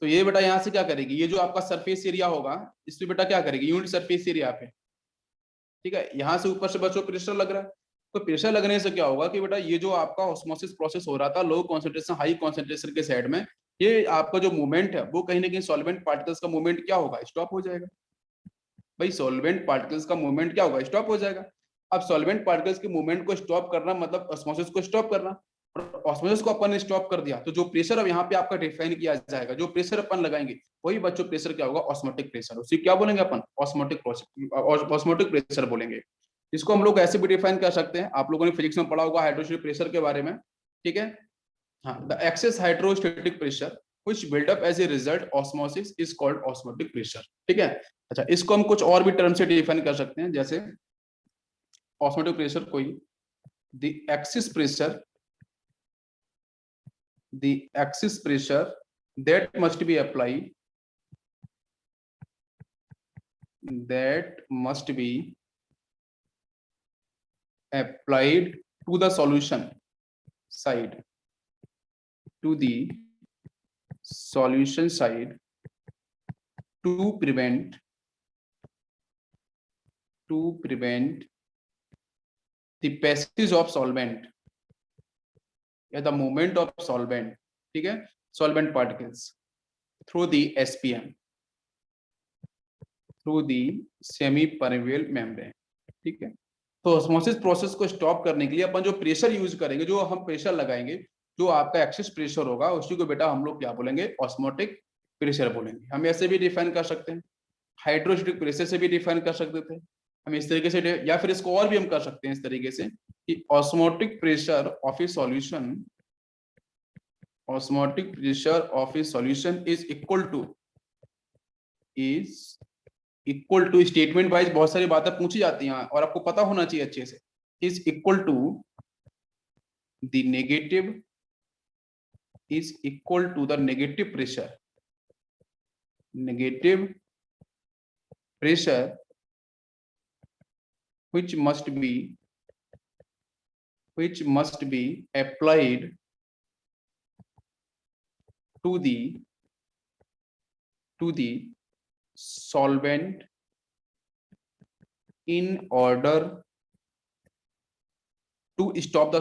तो ये बेटा यहाँ से क्या करेगी? ये जो आपका सरफेस एरिया होगा, इसमें बेटा क्या करेगी? यूनिट सरफेस एरिया पे, ठीक है, यहाँ से ऊपर से बच्चों प्रेशर लग रहा है। तो प्रेशर लगने से क्या होगा कि बेटा ये जो आपका ऑस्मोसिस प्रोसेस हो रहा था लो कॉन्सेंट्रेशन हाई कॉन्सेंट्रेशन के साइड में, ये आपका जो मूवमेंट है वो कहीं ना कहीं सॉल्वेंट पार्टिकल्स का मूवमेंट क्या होगा? स्टॉप हो जाएगा। भाई सॉल्वेंट पार्टिकल्स का मूवमेंट क्या होगा? स्टॉप हो जाएगा। अब सॉल्वेंट पार्टिकल्स के मूवमेंट को स्टॉप करना मतलब ऑस्मोसिस को स्टॉप करना। और ऑस्मोसिस को अपन ने स्टॉप कर दिया तो जो प्रेशर अब यहाँ पे आपका डिफाइन किया जाएगा, जो प्रेशर अपन लगाएंगे, वही बच्चों प्रेशर क्या होगा? Osmotic pressure. उसी क्या बोलेंगे अपन? ऑस्मोटिक प्रेशर बोलेंगे। इसको हम लोग ऐसे भी डिफाइन कर सकते हैं, आप लोगों ने फिजिक्स में पढ़ा होगा हाइड्रोस्टेटिक प्रेशर के बारे में, ठीक है? हाँ, the excess hydrostatic pressure which build up as a result osmosis is called osmotic pressure। ठीक है? अच्छा, इसको हम कुछ और भी टर्म से डिफाइन कर सकते हैं, जैसे osmotic pressure कोई the axis pressure that must be applied to the solution side to prevent the passage of solvent या the movement of solvent, ठीक है, solvent particles through the SPM, through the semi permeable membrane। ठीक है? तो osmosis process को stop करने के लिए अपन जो प्रेशर यूज करेंगे, जो हम प्रेशर लगाएंगे, जो आपका एक्सेस प्रेशर होगा, उसी को बेटा हम लोग क्या बोलेंगे? ऑस्मोटिक प्रेशर बोलेंगे। हम ऐसे भी डिफाइन कर सकते हैं, हाइड्रोस्टेटिक प्रेशर से भी डिफाइन कर सकते थे हम इस तरीके से, या फिर इसको और भी हम कर सकते हैं इस तरीके से कि osmotic pressure of a solution is equal to statement wise बहुत सारी बातें पूछी जाती हैं और आपको पता होना चाहिए अच्छे से। Is equal to the negative pressure which must be applied to the solvent in order to stop the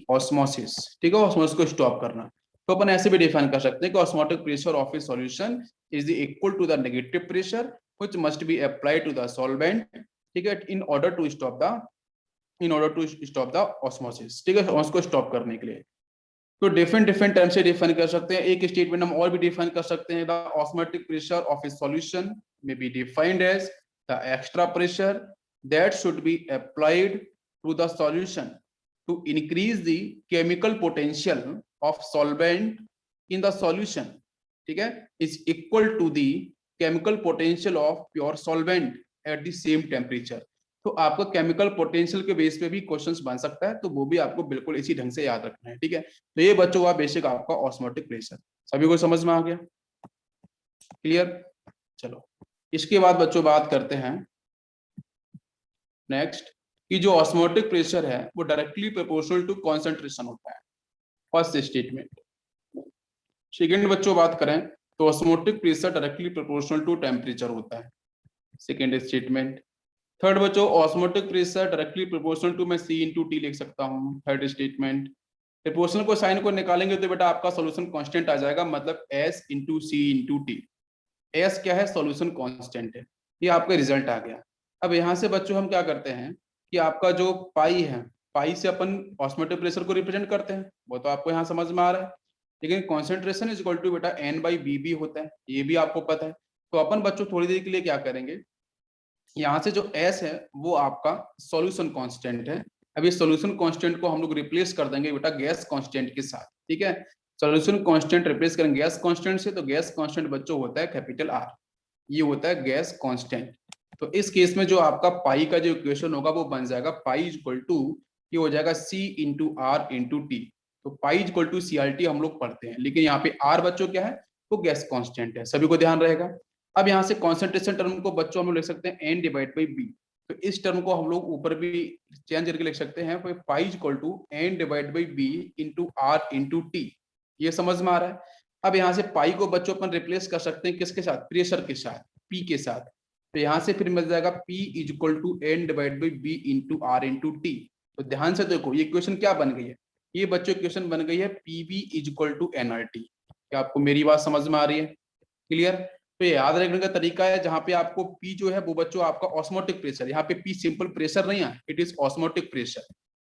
osmosis, ठीक है, ऑस्मोसिस को स्टॉप करना। तो अपन ऐसे भी डिफाइन कर सकते हैं कि osmotic pressure of a solution is equal to the negative pressure which must be applied to the solvent, ठीक है, in order to stop the osmosis, ठीक है, उसको स्टॉप करने के लिए। तो डिफरेंट टर्म से डिफाइन कर सकते हैं। एक स्टेटमेंट हम और भी डिफाइन कर सकते हैं, the osmotic pressure of a solution may be defined as the extra pressure that should be applied to the solution to increase the chemical potential of solvent in the solution, ठीक है, is equal to the chemical potential of pure solvent at the same temperature। तो आपको chemical potential के base पे भी questions बन सकता है, तो वो भी आपको बिल्कुल इसी ढंग से याद रखना है, ठीक है। तो ये बच्चों का बेसिक आपका ऑस्मोटिक प्रेशर, सभी को समझ में आ गया, क्लियर। चलो इसके बाद बच्चों बात करते हैं नेक्स्ट कि जो ऑस्मोटिक प्रेशर है वो डायरेक्टली प्रोपोर्शनल टू कॉन्सेंट्रेशन होता है, फर्स्ट स्टेटमेंट। सेकेंड बच्चों बात करें तो osmotic pressure directly proportional to temperature होता है, सेकेंड स्टेटमेंट। थर्ड बच्चों osmotic pressure directly proportional to, मैं C इंटू टी लिख सकता हूँ, थर्ड स्टेटमेंट। प्रोपोर्शनल को साइन को निकालेंगे तो बेटा आपका सॉल्यूशन कांस्टेंट आ जाएगा, मतलब S into C into T. S क्या है, सॉल्यूशन कांस्टेंट है, ये आपका रिजल्ट आ गया। अब यहाँ से बच्चों हम क्या करते हैं कि आपका जो पाई है, पाई से अपन ऑस्मोटिक प्रेशर को रिप्रेजेंट करते हैं, वो तो आपको यहाँ समझ में आ रहा है। लेकिन कॉन्सेंट्रेशन इज इक्वल टू बेटा N/V होता है, ये भी आपको पता है। तो अपन बच्चों थोड़ी देर के लिए क्या करेंगे, यहाँ से जो S है वो आपका सॉल्यूशन कांस्टेंट है। अब ये सॉल्यूशन कांस्टेंट को हम लोग रिप्लेस कर देंगे बेटा गैस कांस्टेंट के साथ, ठीक है। सॉल्यूशन कांस्टेंट रिप्लेस करेंगे गैस कांस्टेंट से, तो गैस कांस्टेंट बच्चों होता है कैपिटल R, ये होता है गैस कांस्टेंट। तो इस केस में जो आपका पाई का जो इक्वेशन होगा वो बन जाएगा पाई इज इक्वल टू, ये हो जाएगा C into R into T. तो pi is equal to CRT हम लोग पढ़ते हैं, लेकिन यहाँ पे R बच्चों क्या है, वो गैस कांस्टेंट है, सभी को ध्यान रहेगा। अब यहाँ से कॉन्सेंट्रेशन टर्म को बच्चों हम लोग लिख सकते हैं N/B। तो इस टर्म को हम लोग ऊपर भी चेंज करके लिख सकते हैं, pi is equal to N/B into R into T, ये समझ में आ रहा है। अब यहाँ से पाई को बच्चों अपन रिप्लेस कर सकते हैं किसके साथ, प्रेशर के साथ, P के साथ। तो यहाँ से फिर मिल जाएगा P is equal to N/B into R into T. तो ध्यान से देखो ये इक्वेशन क्या बन गई है, ये बच्चों इक्वेशन बन गई है PV is equal to NRT। क्या आपको मेरी बात समझ में आ रही है, क्लियर। तो ये याद रखने का तरीका है, जहां पे आपको P जो है वो बच्चों आपका ऑस्मोटिक प्रेशर, यहाँ पे P सिंपल प्रेशर नहीं है, it is osmotic pressure,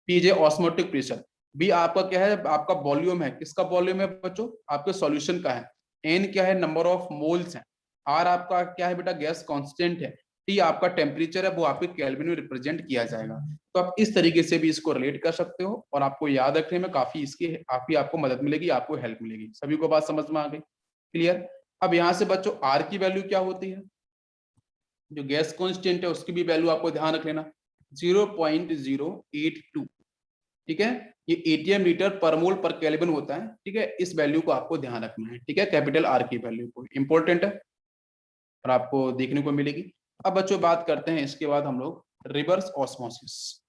P J osmotic pressure. B आपका क्या है, आपका वॉल्यूम है, किसका वॉल्यूम है बच्चों, आपके सॉल्यूशन का है। N क्या है, नंबर ऑफ मोल्स है। R आपका क्या है बेटा, गैस कांस्टेंट है। T आपका टेम्परेचर है, वो आपके केल्विन में रिप्रेजेंट किया जाएगा। तो आप इस तरीके से भी इसको रिलेट कर सकते हो, और आपको याद रखने में काफी इसकी काफी आपको मदद मिलेगी, आपको हेल्प मिलेगी। सभी को बात समझ में आ गई, क्लियर। अब यहाँ से बच्चों R की वैल्यू क्या होती है, जो गैस कांस्टेंट है उसकी भी वैल्यू आपको ध्यान रख लेना, 0.082, ठीक है। ये ATM लीटर पर मोल पर केल्विन होता है, ठीक है। इस वैल्यू को आपको ध्यान रखना है, ठीक है, कैपिटल R की वैल्यू को, इंपॉर्टेंट है और आपको देखने को मिलेगी। अब बच्चों बात करते हैं इसके बाद हम लोग रिवर्स ऑस्मोसिस।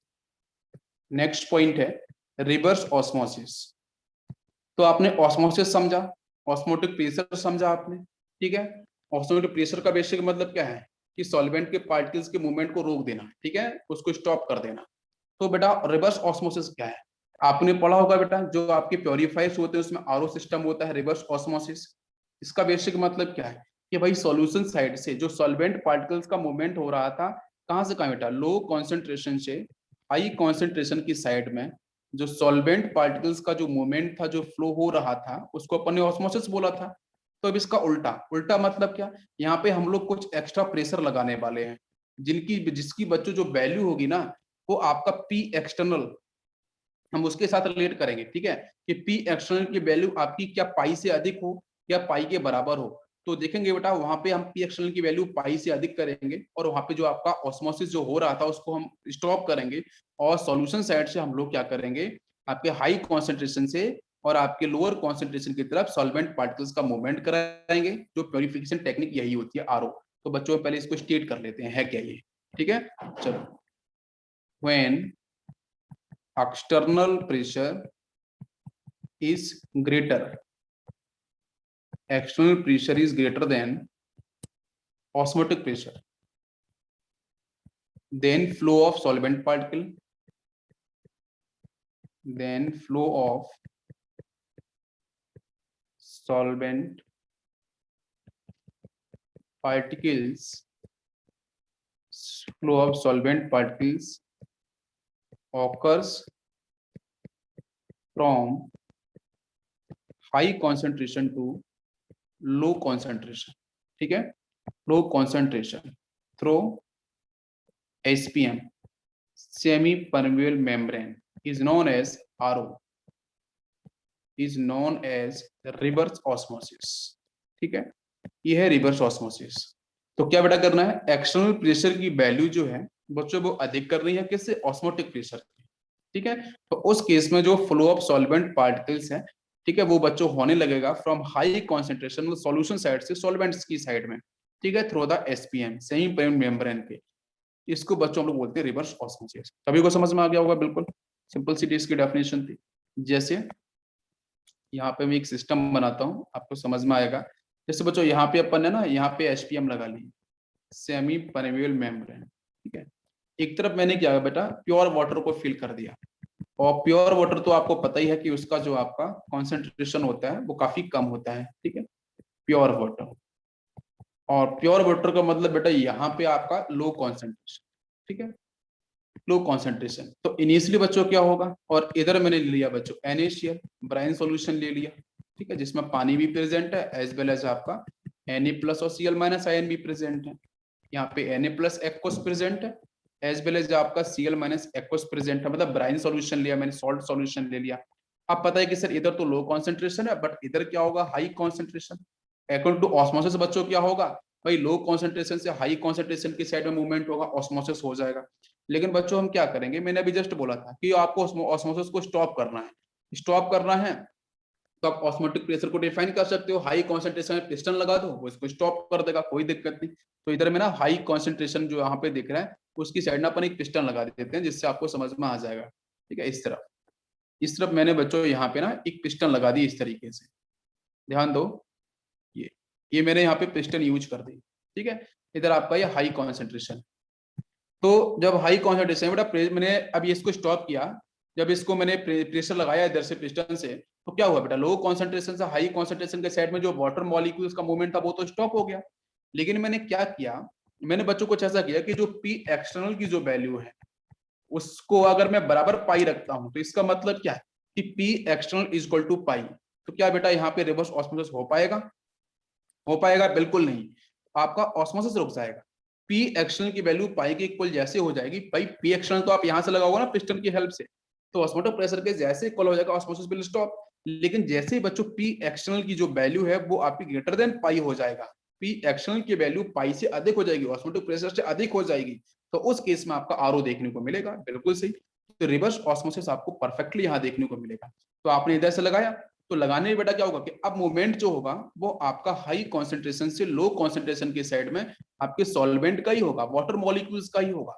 नेक्स्ट पॉइंट है रिवर्स ऑस्मोसिस। तो आपने ऑस्मोसिस समझा, ऑस्मोटिक प्रेशर समझा आपने, ठीक है। ऑस्मोटिक प्रेशर का बेसिक मतलब क्या है कि सॉल्वेंट के पार्टिकल्स के मूवमेंट को रोक देना, ठीक है, उसको स्टॉप कर देना। तो बेटा रिवर्स ऑस्मोसिस क्या है, आपने पढ़ा होगा बेटा, जो आपके प्योरीफायर्स होते हैं उसमें RO सिस्टम होता है, रिवर्स ऑस्मोसिस। इसका बेसिक मतलब क्या है कि भाई सॉल्यूशन साइड से जो सॉल्वेंट पार्टिकल्स का मूवमेंट हो रहा था, कहां से कहां बेटा, लो कॉन्सेंट्रेशन से हाई कॉन्सेंट्रेशन की साइड में जो सॉल्वेंट पार्टिकल्स का जो मूवमेंट था, जो फ्लो हो रहा था, उसको अपन ने ऑस्मोसिस बोला था। तो अब इसका उल्टा, उल्टा मतलब क्या, यहाँ पे हम लोग कुछ एक्स्ट्रा प्रेशर लगाने वाले हैं, जिसकी बच्चों जो वैल्यू होगी ना, वो आपका P एक्सटर्नल, हम उसके साथ रिलेट करेंगे, ठीक है, कि P एक्सटर्नल की वैल्यू आपकी क्या पाई से अधिक हो या पाई के बराबर हो। तो देखेंगे बेटा वहां पे हम P एक्सटर्नल की वैल्यू पाई से अधिक करेंगे, और वहां पे जो आपका ऑस्मोसिस जो हो रहा था उसको हम स्टॉप करेंगे, और सॉल्यूशन साइड से हम लोग क्या करेंगे, आपके हाई कॉन्सेंट्रेशन से और आपके लोअर कॉन्सेंट्रेशन की तरफ सॉल्वेंट पार्टिकल्स का मूवमेंट कराएंगे। जो प्योरिफिकेशन टेक्निक यही होती है, RO। तो बच्चों पहले इसको स्टेट कर लेते हैं है क्या ये, ठीक है। चलो, when external pressure is greater, external pressure is greater than osmotic pressure, then flow of solvent particle, then flow of solvent particles flow of solvent particles occurs from high concentration to low concentration, ठीक है, low concentration through SPM, semi permeable membrane, is known as RO, is known as reverse osmosis, ठीक है, ये है reverse osmosis. तो क्या बेटा करना है, एक्सटर्नल प्रेशर की वैल्यू जो है बच्चों वो अधिक करनी है किससे, ऑस्मोटिक प्रेशर की, ठीक है। तो उस केस में जो फ्लो ऑफ सॉल्वेंट पार्टिकल्स है, ठीक है, वो बच्चों होने लगेगा from high concentration solution side से सॉल्वेंट्स की साइड में, ठीक है, through the SPM, semi permeable membrane के। इसको बच्चों हम लोग बोलते हैं रिवर्स ऑस्मोसिस। सभी को समझ में आ गया होगा, बिल्कुल सिंपल सी इसकी डेफिनेशन थी। जैसे यहाँ पे मैं एक सिस्टम बनाता हूँ, आपको समझ में आएगा। जैसे बच्चों यहाँ पे अपन है ना, यहाँ पे एसपीएम लगा ली, सेमी परमेबल मेम्ब्रेन, ठीक है। एक तरफ मैंने क्या बेटा प्योर वाटर को फिल कर दिया, और प्योर वाटर तो आपको पता ही है कि उसका जो आपका कॉन्सेंट्रेशन होता है वो काफी कम होता है, ठीक है, प्योर वाटर। और प्योर वाटर का मतलब बेटा यहाँ पे आपका लो कॉन्सेंट्रेशन, ठीक है, लो कॉन्सेंट्रेशन। तो इनिशियली बच्चों क्या होगा, और इधर मैंने लिया बच्चों NaCl ब्राइन सॉल्यूशन ले लिया, ठीक है, जिसमें पानी भी प्रेजेंट है एज वेल एज आपका Na+ और Cl- आयन भी प्रेजेंट है। यहाँ पे Na+ एक्वस प्रेजेंट है, एज वेल एज आपका Cl- एक्वस प्रेजेंट है, मतलब ब्राइन सॉल्यूशन लिया मैंने, सॉल्ट सॉल्यूशन ले लिया। अब पता है कि सर इधर तो लो कॉन्सेंट्रेशन है, बट इधर क्या होगा, high concentration. According to osmosis बच्चों क्या होगा भाई, लो कॉन्सेंट्रेशन से हाई कॉन्सेंट्रेशन की साइड में मूवमेंट होगा, ऑस्मोसिस हो जाएगा। लेकिन बच्चों हम क्या करेंगे, मैंने अभी जस्ट बोला था कि आपको ऑस्मोसिस को स्टॉप करना है, स्टॉप करना है तो आप ऑस्मोटिक प्रेशर को डिफाइन कर सकते हो, हाई कॉन्सेंट्रेशन में पिस्टन लगा दो, वो इसको स्टॉप कर देगा, कोई दिक्कत नहीं। तो इधर में ना हाई कॉन्सेंट्रेशन जो यहाँ पे दिख रहा है उसकी साइड में अपन एक पिस्टन लगा देते हैं, जिससे आपको समझ में आ जाएगा, ठीक है। इस तरफ मैंने बच्चों यहाँ पे ना एक पिस्टन लगा दी इस तरीके से, ध्यान दो, ये मैंने यहाँ पे पिस्टन यूज कर दी, ठीक है। इधर आपका ये हाई कॉन्सेंट्रेशन। तो जब हाई कॉन्सेंट्रेशन बेटा मैंने अभी इसको स्टॉप किया, जब इसको मैंने प्रेशर लगाया इधर से पिस्टन से, तो क्या हुआ बेटा, लो कॉन्सेंट्रेशन से हाई कॉन्सेंट्रेशन के साइड में जो वाटर मॉलिक्यूल्स का मूवमेंट था वो तो स्टॉप हो गया। लेकिन मैंने क्या किया, मैंने बच्चों को ऐसा किया कि जो पी एक्सटर्नल की जो वैल्यू है उसको अगर मैं बराबर पाई रखता हूं, तो इसका मतलब क्या है कि P external is equal to pi. तो क्या बेटा यहाँ पे रिवर्स ऑस्मोसिस हो पाएगा, हो पाएगा? बिल्कुल नहीं, आपका ऑस्मोसिस रुक जाएगा। पी एक्सटर्नल की वैल्यू पाई के इक्वल जैसे हो जाएगी, भाई पी एक्सटर्नल तो आप यहां से लगाओगे ना पिस्टन की हेल्प से, तो ऑस्मोटिक प्रेशर के जैसे इक्वल हो जाएगा, ऑस्मोसिस विल स्टॉप। लेकिन जैसे ही बच्चों पी एक्सटर्नल की जो वैल्यू है वो आपकी ग्रेटर देन पाई हो जाएगा, पी एक्सटर्नल की वैल्यू पाई से अधिक हो जाएगी, ऑस्मोटिक प्रेशर से अधिक हो जाएगी, तो उस केस में आपका आरओ देखने को मिलेगा। बिल्कुल सही। तो रिवर्स ऑस्मोसिस आपको परफेक्टली यहाँ देखने को मिलेगा। तो आपने इधर से लगाया, तो लगाने में बेटा क्या होगा कि अब मूवमेंट जो होगा वो आपका हाई कॉन्सेंट्रेशन से लो कॉन्सेंट्रेशन के साइड में आपके सॉल्वेंट का ही होगा, वाटर मॉलिक्यूल्स का ही होगा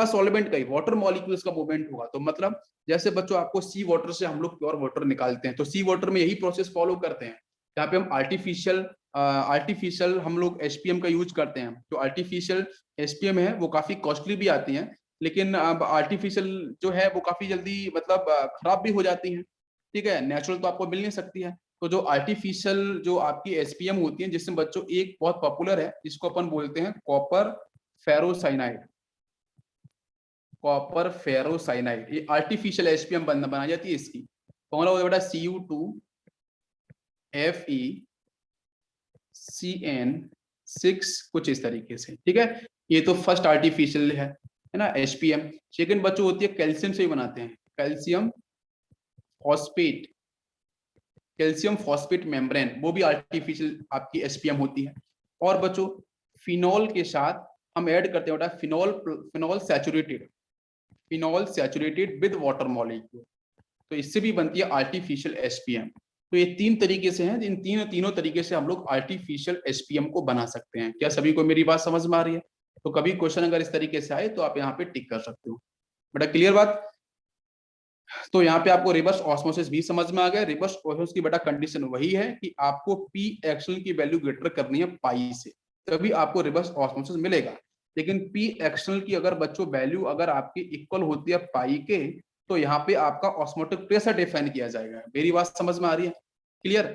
सॉल्वेंट का ही, वाटर मॉलिक्यूल्स का मूवमेंट होगा। तो मतलब जैसे बच्चों आपको सी वाटर से हम लोग प्योर वाटर निकालते हैं, तो सी वाटर में यही प्रोसेस फॉलो करते हैं। यहाँ पे हम आर्टिफिशियल हम लोग एसपीएम का यूज करते हैं। तो आर्टिफिशियल एसपीएम है वो काफी कॉस्टली भी आती है, लेकिन अब आर्टिफिशियल जो है वो काफी जल्दी मतलब खराब भी हो जाती है, ठीक है, नेचुरल तो आपको मिल नहीं सकती है। तो जो आर्टिफिशियल जो आपकी एसपीएम होती है, जिसमें बच्चों एक बहुत पॉपुलर है जिसको अपन बोलते हैं कॉपर फेरोसाइनाइड, कॉपर फेरोसाइनाइड, ये आर्टिफिशियल एसपीएम बनाई जाती है। इसकी फॉर्मूला होता है बेटा Cu2Fe(CN6) कुछ इस तरीके से, ठीक है। ये तो फर्स्ट आर्टिफिशियल है ना एसपीएम। सेकंड बच्चों होती है कैल्शियम से ही बनाते हैं, calcium phosphate, calcium phosphate membrane, वो भी आर्टिफिशियल आपकी एसपीएम होती है। और बच्चों फिनॉल के साथ हम ऐड करते हैं बेटा phenol saturated with water molecule, तो इससे भी बनती है आर्टिफिशियल एसपीएम। तो ये तीन तरीके से हैं, इन तीनों तरीके से हम लोग आर्टिफिशियल एसपीएम को बना सकते हैं। क्या सभी को मेरी बात समझ में आ रही है? तो कभी क्वेश्चन अगर इस तरीके से आए तो आप यहाँ पे टिक कर सकते हो। बेटा क्लियर बात? तो यहाँ पे आपको रिवर्स ऑस्मोसिस भी समझ में आ गया। रिवर्स ऑस्मोसिस की बेटा कंडीशन वही है कि आपको पी एक्सएल की वैल्यू ग्रेटर करनी है पाई से, तभी आपको रिवर्स ऑस्मोसिस मिलेगा। लेकिन पी एक्सएल की अगर बच्चों वैल्यू अगर आपकी इक्वल होती है पाई के, तो यहाँ पे आपका ऑस्मोटिक प्रेशर डिफाइन किया जाएगा। मेरी बात समझ में आ रही है? क्लियर?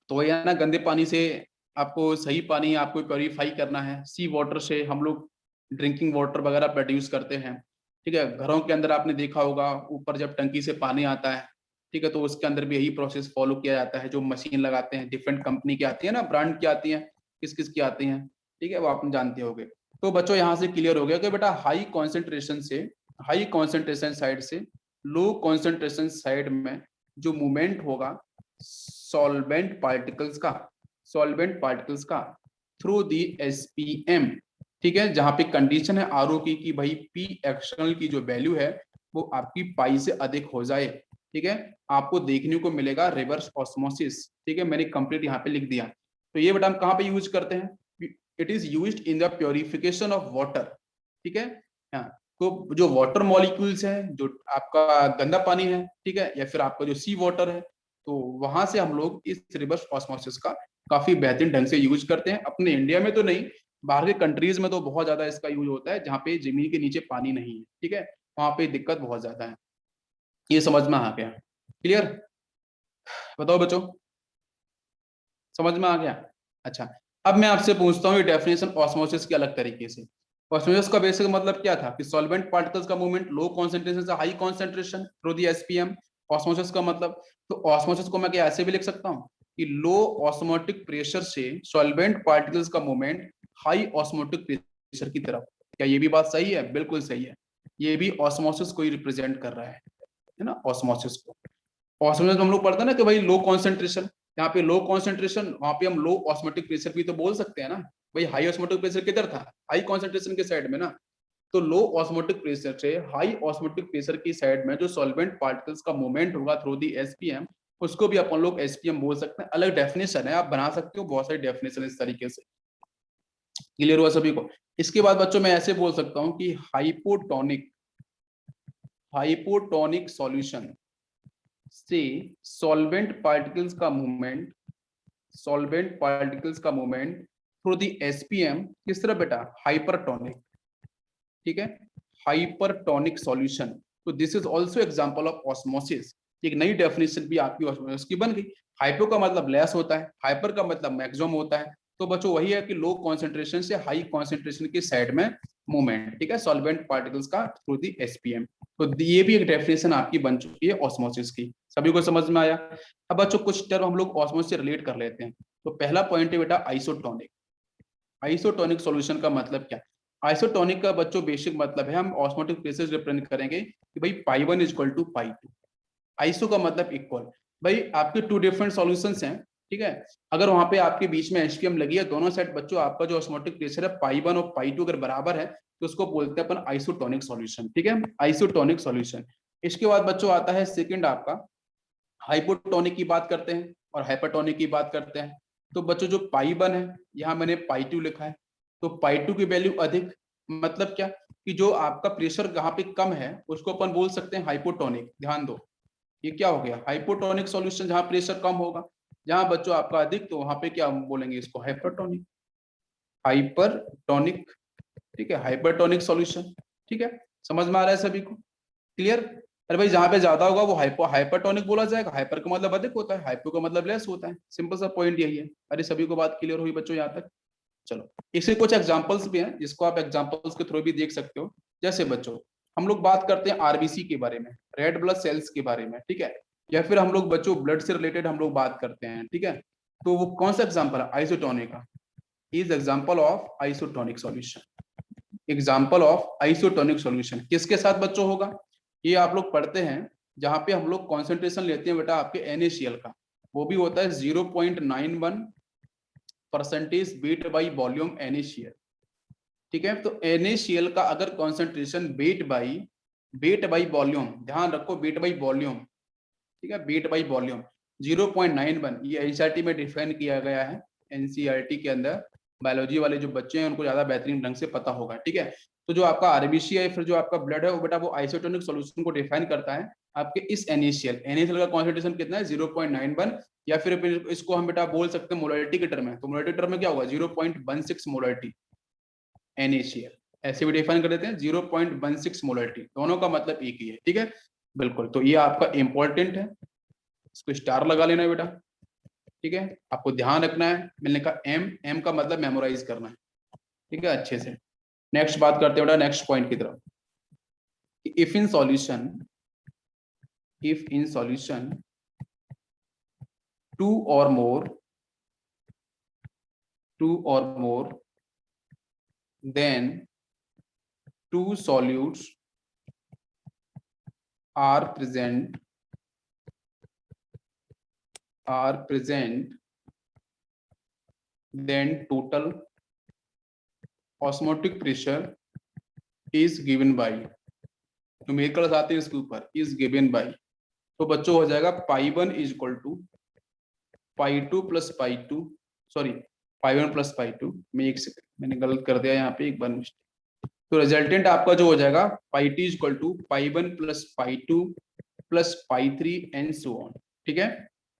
तो यह ना गंदे पानी से आपको सही पानी आपको प्योरीफाई करना है, सी वाटर से हम लोग ड्रिंकिंग वाटर वगैरह प्रोड्यूस करते हैं। ठीक है, घरों के अंदर आपने देखा होगा ऊपर जब टंकी से पानी आता है, ठीक है, तो उसके अंदर भी यही प्रोसेस फॉलो किया जाता है। जो मशीन लगाते हैं, डिफरेंट कंपनी की आती है ना, ब्रांड की आती है, किस किस की आती हैं, ठीक है, वो आप जानते होंगे। तो बच्चों यहाँ से क्लियर हो गया कि बेटा हाई कॉन्सेंट्रेशन साइड से लो कॉन्सेंट्रेशन साइड में जो मूवमेंट होगा सॉल्वेंट पार्टिकल्स का थ्रू दी एसपीएम, ठीक है, जहां पे कंडीशन है आरओ की भाई पी एक्सटर्नल की जो वैल्यू है वो आपकी पाई से अधिक हो जाए, ठीक है, आपको देखने को मिलेगा रिवर्स ऑस्मोसिस। ठीक है, मैंने कंप्लीट यहाँ पे लिख दिया। तो ये बेटा हम कहाँ पे यूज करते हैं? It is used in the purification of water. ठीक है, हाँ, तो जो वाटर मॉलिक्यूल्स है, जो आपका गंदा पानी है, ठीक है, या फिर आपका जो सी वाटर है, तो वहां से हम लोग इस रिवर्स ऑस्मोसिस का काफी बेहतरीन ढंग से यूज करते हैं। अपने इंडिया में तो नहीं, बाहर के कंट्रीज में तो बहुत ज्यादा इसका यूज होता है, जहाँ पे जमीन के नीचे पानी नहीं है, ठीक है, वहां पे दिक्कत बहुत ज्यादा है। ये समझ में आ गया? क्लियर? बताओ बच्चों, समझ में आ गया? अच्छा, अब मैं आपसे पूछता हूँ ये डेफिनेशन ऑस्मोसिस की अलग तरीके से। ऑस्मोसिस का बेसिक मतलब क्या था कि सॉल्वेंट पार्टिकल्स का मूवमेंट लो कॉन्सेंट्रेशन से high concentration through the SPM. Osmosis का मतलब, तो ऑस्मोसिस को मैं क्या ऐसे भी लिख सकता हूँ कि लो ऑस्मोटिक प्रेशर से सॉल्वेंट पार्टिकल्स का मूवमेंट हाई ऑस्मोटिक प्रेशर की तरफ। क्या ये भी बात सही है? बिल्कुल सही है। ये भी ऑस्मोसिस को ही रिप्रेजेंट कर रहा है ना, ऑस्मोसिस को। ऑस्मोसिस में हम लोग पढ़ते हैं ना कि भाई लो कॉन्सेंट्रेशन, यहाँ पे लो कॉन्सेंट्रेशन, वहां पे हम लो ऑस्मोटिक प्रेशर भी तो बोल सकते हैं ना। भाई हाई ऑस्मोटिक प्रेशर किधर था? हाई कॉन्सेंट्रेशन के साइड में ना। तो लो ऑस्मोटिक प्रेशर से हाई ऑस्मोटिक प्रेशर की साइड में जो सॉल्वेंट पार्टिकल्स का मूवमेंट होगा थ्रू दी एसपीएम, उसको भी अपन लोग एसपीएम बोल सकते हैं। अलग डेफिनेशन है, आप बना सकते हो बहुत सारी डेफिनेशन इस तरीके से। क्लियर हुआ सभी को? इसके बाद बच्चों मैं ऐसे बोल सकता हूँ कि हाइपोटोनिक सॉल्यूशन से सॉल्वेंट पार्टिकल्स का मूवमेंट थ्रू दी एसपीएम किस तरह बेटा? हाइपरटोनिक। ठीक है, हाइपरटोनिक सॉल्यूशन। तो this is also example of osmosis. एक नई डेफिनेशन भी आपकी ऑस्मोसिस की बन गई। हाइपो का मतलब लेस होता है, हाइपर का मतलब मैक्सिमम होता है। तो बच्चों वही है कि लो कॉन्सेंट्रेशन से हाई कॉन्सेंट्रेशन की साइड में मूवमेंट, ठीक है, सॉल्वेंट पार्टिकल्स का थ्रू दी एसपीएम। तो ये भी एक डेफिनेशन आपकी बन चुकी है ऑस्मोसिस की। सभी को समझ में आया? अब बच्चों कुछ टर्म हम लोग ऑस्मोसिस से रिलेट कर लेते हैं। तो पहला पॉइंट है बेटा आइसोटोनिक। आइसोटोनिक सॉल्यूशन का मतलब क्या? आइसोटोनिक का बच्चों बेसिक मतलब है, हम ऑस्मोटिक प्रेशर रिप्रेजेंट करेंगे कि भाई पाई 1 इक्वल टू पाई 2। आइसो का मतलब इक्वल। भाई आपके टू डिफरेंट सॉल्यूशंस हैं, ठीक है, अगर वहां पे आपके बीच में एचपीएम लगी है, दोनों साइड बच्चों आपका जो ऑस्मोटिक प्रेशर है पाई 1 और पाई 2 अगर बराबर है, तो उसको बोलते हैं अपन आइसोटोनिक सॉल्यूशन। ठीक है, आइसोटोनिक सॉल्यूशन। इसके बाद बच्चों आता है सेकंड आपका हाइपोटोनिक की बात करते हैं और हाइपरटोनिक की बात करते हैं। तो बच्चों जो पाई 1 है, यहाँ मैंने पाई 2 लिखा है। तो पाई 2 की वैल्यू अधिक, मतलब क्या कि जो आपका प्रेशर कहाँ पे कम है उसको अपन बोल सकते हैं हाइपोटोनिक। ध्यान दो, ये क्या हो गया? हाइपोटोनिक सॉल्यूशन जहां प्रेशर कम होगा। जहां बच्चों आपका अधिक, तो वहां पे क्या बोलेंगे इसको? हाइपरटोनिक। हाइपरटोनिक, ठीक है, हाइपरटोनिक सॉल्यूशन। ठीक है, समझ में आ रहा है सभी को? क्लियर? अरे भाई जहां पे ज्यादा होगा वो हाइपरटोनिक बोला जाएगा। हाइपर का मतलब अधिक होता है, हाइपो का मतलब लेस होता है। सिंपल सा पॉइंट यही है। अरे सभी को बात क्लियर हुई बच्चों यहाँ तक? चलो, इसके कुछ एग्जांपल्स भी हैं जिसको आप एग्जांपल्स के थ्रू भी देख सकते हो। जैसे बच्चों हम लोग बात करते हैं आरबीसी के बारे में, रेड ब्लड सेल्स के बारे में, ठीक है, या फिर हम लोग बच्चों ब्लड से रिलेटेड हम लोग बात करते हैं, ठीक है, तो वो कौन सा एग्जाम्पल है? आइसोटोनिक का। Is example of isotonic solution. Example of isotonic solution किसके साथ बच्चों होगा? ये आप लोग पढ़ते हैं जहां पे हम लोग कॉन्सेंट्रेशन लेते हैं बेटा आपके NaCl का, वो भी होता है 0.91 percentage weight by volume NaCl। ठीक है, तो NaCl का अगर कॉन्सेंट्रेशन वेट बाई वॉल्यूम, ध्यान रखो वेट बाई वॉल्यूम, ठीक है, वेट बाई वॉल्यूम 0.91, ये एनसीईआरटी में डिफाइन किया गया है। एनसीईआरटी के अंदर बायोलॉजी वाले जो बच्चे हैं उनको ज्यादा बेहतरीन ढंग से पता होगा। ठीक है, तो जो आपका आरबीसी है फिर जो आपका ब्लड है वो बेटा वो आइसोटोनिक सॉल्यूशन को डिफाइन करता है आपके इस NaCl का कॉन्सेंट्रेशन कितना है? 0.91, या फिर इसको हम बेटा बोल सकते हैं मोलरिटी के टर्म में। तो मोलरिटी टर्म में क्या होगा? 0.16 मोलरिटी NaCl, ऐसे भी डिफाइन कर देते हैं 0.16 मोलरिटी, दोनों का मतलब एक ही है। ठीक है, बिल्कुल, तो ये आपका इंपॉर्टेंट है, इसको स्टार लगा लेना बेटा। ठीक है, आपको ध्यान रखना है, मैंने कहा एम का मतलब मेमोराइज करना है, ठीक है, अच्छे से। नेक्स्ट बात करते हैं बेटा नेक्स्ट पॉइंट की तरफ। इफ इन सॉल्यूशन टू और more than two solutes are present, then total osmotic pressure is given by, numericals आते हैं इसके ऊपर, is given by, तो बच्चों हो जाएगा pi 1 is equal to pi 2 plus pi 2, sorry pi 1 plus pi 2, मैं एक सेकंड मैंने गलत कर दिया यहाँ पे, एक बार मिस्टेक। तो रिजल्टेंट आपका जो हो जाएगा pi T is equal to pi 1 plus pi 2 plus pi 3 and so on. ठीक है,